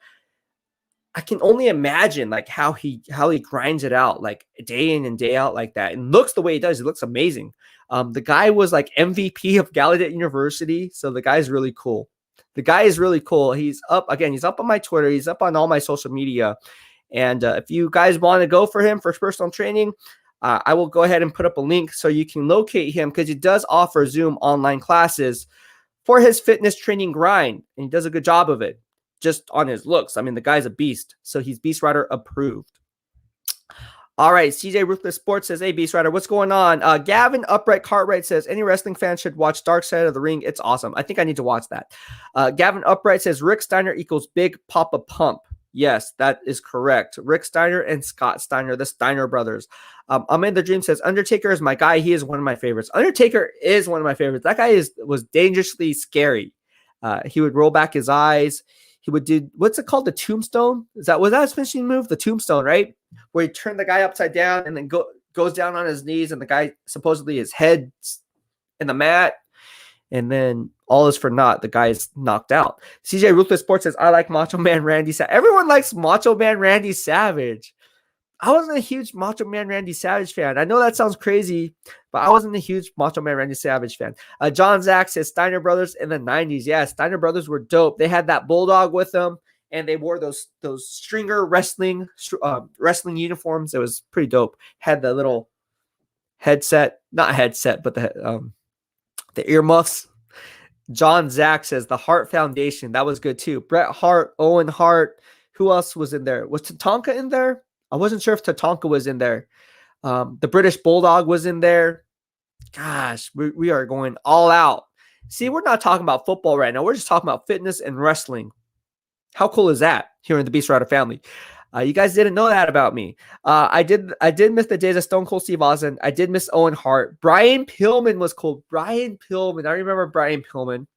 I can only imagine like how he grinds it out like day in and day out like that, and looks the way he does. It looks amazing. The guy was like MVP of Gallaudet University. So the guy's really cool. The guy is really cool. He's up on my Twitter. He's up on all my social media. And if you guys want to go for him for personal training, I will go ahead and put up a link so you can locate him, because he does offer Zoom online classes for his fitness training grind. And he does a good job of it just on his looks. The guy's a beast. So he's BEASTwriter approved. All right. CJ Ruthless Sports says, hey, BEASTwriter, what's going on? Gavin Upright Cartwright says, any wrestling fan should watch Dark Side of the Ring. It's awesome. I think I need to watch that. Gavin Upright says, Rick Steiner equals Big Papa Pump. Yes, that is correct. Rick Steiner and Scott Steiner, the Steiner brothers. Ahmed the Dream says, Undertaker is my guy. He is one of my favorites. Undertaker is one of my favorites. That guy was dangerously scary. He would roll back his eyes. He would do, what's it called? The tombstone? Was that his finishing move? The tombstone, right? Where he turned the guy upside down and then goes down on his knees, and the guy supposedly his head's in the mat. And then all is for naught. The guy is knocked out. CJ Ruthless Sports says, I like Macho Man Randy Savage. Everyone likes Macho Man Randy Savage. I wasn't a huge Macho Man Randy Savage fan. I know that sounds crazy, but I wasn't a huge Macho Man Randy Savage fan. John Zach says, Steiner Brothers in the 90s. Yeah, Steiner Brothers were dope. They had that bulldog with them, and they wore those stringer wrestling uniforms. It was pretty dope. Had the little headset, not headset, but the earmuffs. John Zach says the Hart Foundation. That was good too. Bret Hart, Owen Hart. Who else was in there? Was Tatanka in there? I wasn't sure if Tatanka was in there. The British Bulldog was in there. Gosh, we are going all out. See, we're not talking about football right now. We're just talking about fitness and wrestling. How cool is that here in the BEASTwriter family? You guys didn't know that about me. I did miss the days of Stone Cold Steve Austin. I did miss Owen Hart. Brian Pillman was cool. Brian Pillman. I remember Brian Pillman.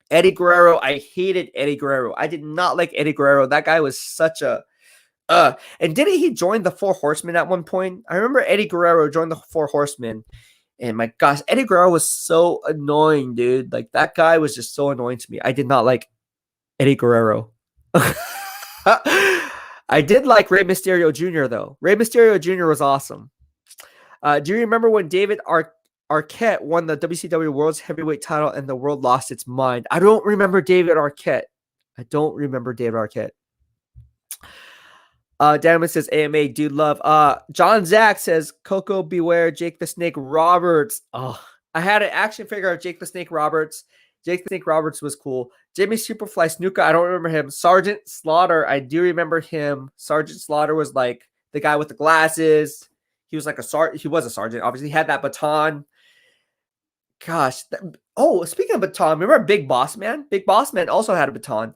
Eddie Guerrero. I hated Eddie Guerrero. I did not like Eddie Guerrero. That guy was such a and didn't he join the Four Horsemen at one point? I remember Eddie Guerrero joined the Four Horsemen. And my gosh, Eddie Guerrero was so annoying, dude. Like that guy was just so annoying to me. I did not like Eddie Guerrero. I did like Rey Mysterio Jr. though. Rey Mysterio Jr. was awesome. Do you remember when David Arquette won the WCW World's Heavyweight title and the world lost its mind? I don't remember David Arquette. Damon says AMA dude love. John Zach says Coco Beware, Jake the Snake Roberts. Oh, I had an action figure of Jake the Snake Roberts. Jake the Snake Roberts was cool. Jimmy Superfly Snuka, I don't remember him. Sergeant Slaughter, I do remember him. Sergeant Slaughter was like the guy with the glasses. He was like he was a sergeant. Obviously, he had that baton. Gosh. Speaking of baton, remember Big Boss Man? Big Boss Man also had a baton.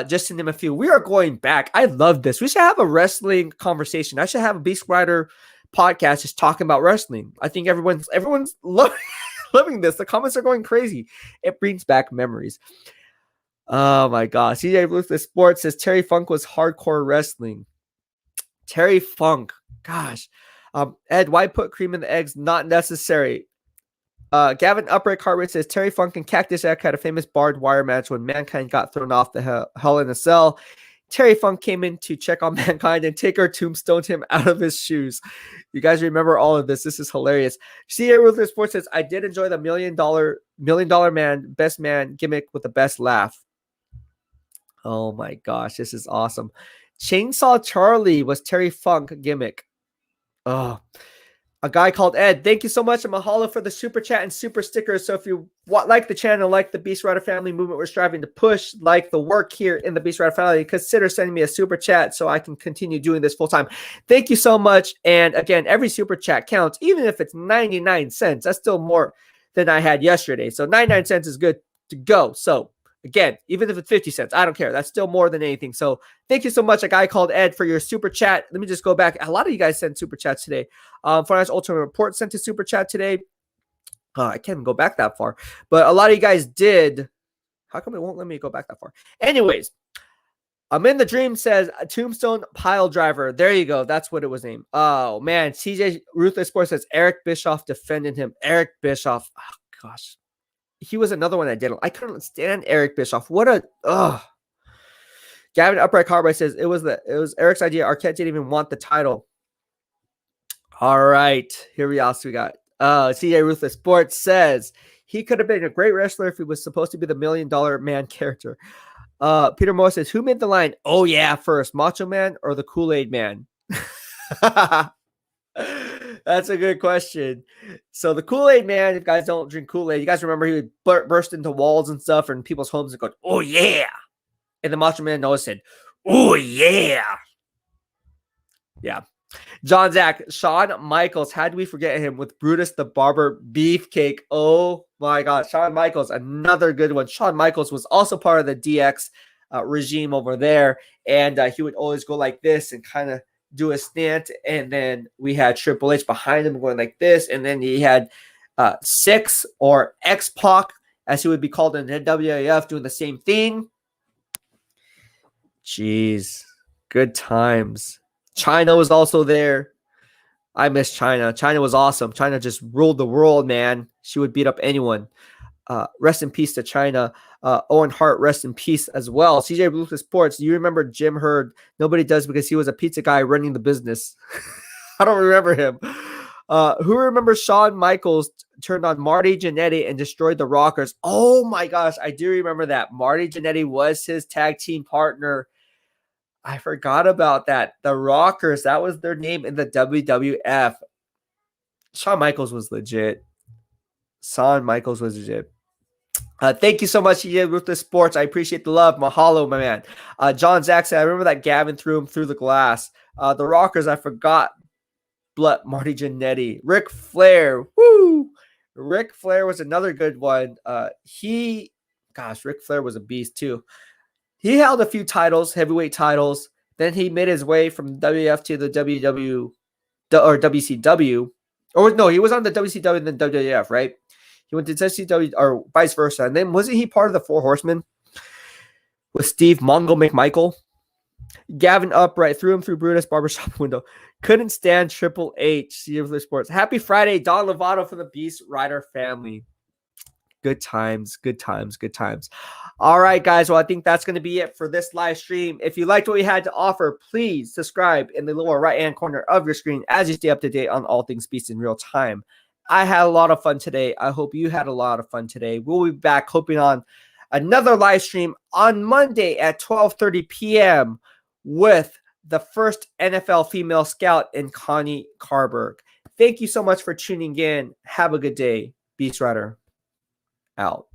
Just to name a few. We are going back. I love this. We should have a wrestling conversation. I should have a BEASTwriter podcast just talking about wrestling. I think everyone's loving this. The comments are going crazy. It brings back memories. Oh my gosh. CJ Ruthless Sports says Terry Funk was hardcore wrestling. Terry Funk. Gosh. Ed, why put cream in the eggs? Not necessary. Gavin Upright Cartwright says Terry Funk and Cactus Jack had a famous barbed wire match when Mankind got thrown off the Hell in a Cell. Terry Funk came in to check on Mankind and Taker tombstoned him out of his shoes. You guys remember all of this. This is hilarious. CA Ruthless Sports says, I did enjoy the million dollar man, best man gimmick with the best laugh. Oh my gosh, this is awesome. Chainsaw Charlie was Terry Funk gimmick. Oh, a guy called Ed. Thank you so much, and mahalo for the super chat and super stickers. So if you like the channel, like the BEASTwriter Family movement we're striving to push, like the work here in the BEASTwriter Family, consider sending me a super chat so I can continue doing this full time. Thank you so much. And again, every super chat counts, even if it's 99 cents. That's still more than I had yesterday. So 99 cents is good to go. So again, even if it's 50 cents, I don't care. That's still more than anything. So thank you so much, a guy called Ed, for your super chat. Let me just go back. A lot of you guys sent super chats today. Finance Ultimate Report sent a super chat today. I can't even go back that far. But a lot of you guys did. How come it won't let me go back that far? Anyways, I'm in the Dream says Tombstone Pile Driver. There you go. That's what it was named. Oh, man. CJ Ruthless Sports says Eric Bischoff defended him. Eric Bischoff. Oh, gosh. He was another one I didn't. I couldn't stand Eric Bischoff. What a Gavin Upright Carboy says it was Eric's idea. Arquette didn't even want the title. All right, here we also got CJ Ruthless Sports says he could have been a great wrestler if he was supposed to be the $1 million man character. Peter Moore says, who made the line? Oh yeah, first Macho Man or the Kool-Aid Man? That's a good question. So the Kool-Aid Man, if you guys don't drink Kool-Aid, you guys remember he would burst into walls and stuff in people's homes and go, oh yeah. And the Macho Man always said, oh yeah. Yeah. John Zach, Shawn Michaels. How do we forget him with Brutus the Barber Beefcake? Oh my God. Shawn Michaels, another good one. Shawn Michaels was also part of the DX regime over there. And he would always go like this and kind of do a stint, and then we had Triple H behind him going like this, and then he had Six or X-Pac, as he would be called in the WAF, doing the same thing. Jeez, good times. China was also there. I miss China. China was awesome. China just ruled the world, man. She would beat up anyone. Rest in peace to China. Owen Hart, rest in peace as well. CJ Ruthless Sports, you remember Jim Hurd? Nobody does, because he was a pizza guy running the business. I don't remember him. Who remembers Shawn Michaels turned on Marty Jannetty and destroyed the Rockers? Oh my gosh, I do remember that. Marty Jannetty was his tag team partner. I forgot about that. The Rockers, that was their name in the WWF. Shawn Michaels was legit. Shawn Michaels was legit. Thank you so much, CJ Ruthless Sports. I appreciate the love. Mahalo, my man. John Zach said, I remember that Gavin threw him through the glass. The Rockers, I forgot. Marty Jannetty. Ric Flair. Woo! Ric Flair was another good one. Ric Flair was a beast too. He held a few titles, heavyweight titles. Then he made his way from WWF to the WCW. Or no, he was on the WCW and then WWF, right? He went to WCW or vice versa. And then wasn't he part of the Four Horsemen with Steve Mongo McMichael? Gavin Upright threw him through Brutus barbershop window. Couldn't stand Triple H. Sports. Happy Friday, Don Lovato from the BEASTwriter Family. Good times, good times, good times. All right, guys. Well, I think that's going to be it for this live stream. If you liked what we had to offer, please subscribe in the lower right-hand corner of your screen as you stay up to date on all things Beast in real time. I had a lot of fun today. I hope you had a lot of fun today. We'll be back hoping on another live stream on Monday at 12:30 p.m. with the first NFL female scout in Connie Carberg. Thank you so much for tuning in. Have a good day. BEASTwriter out.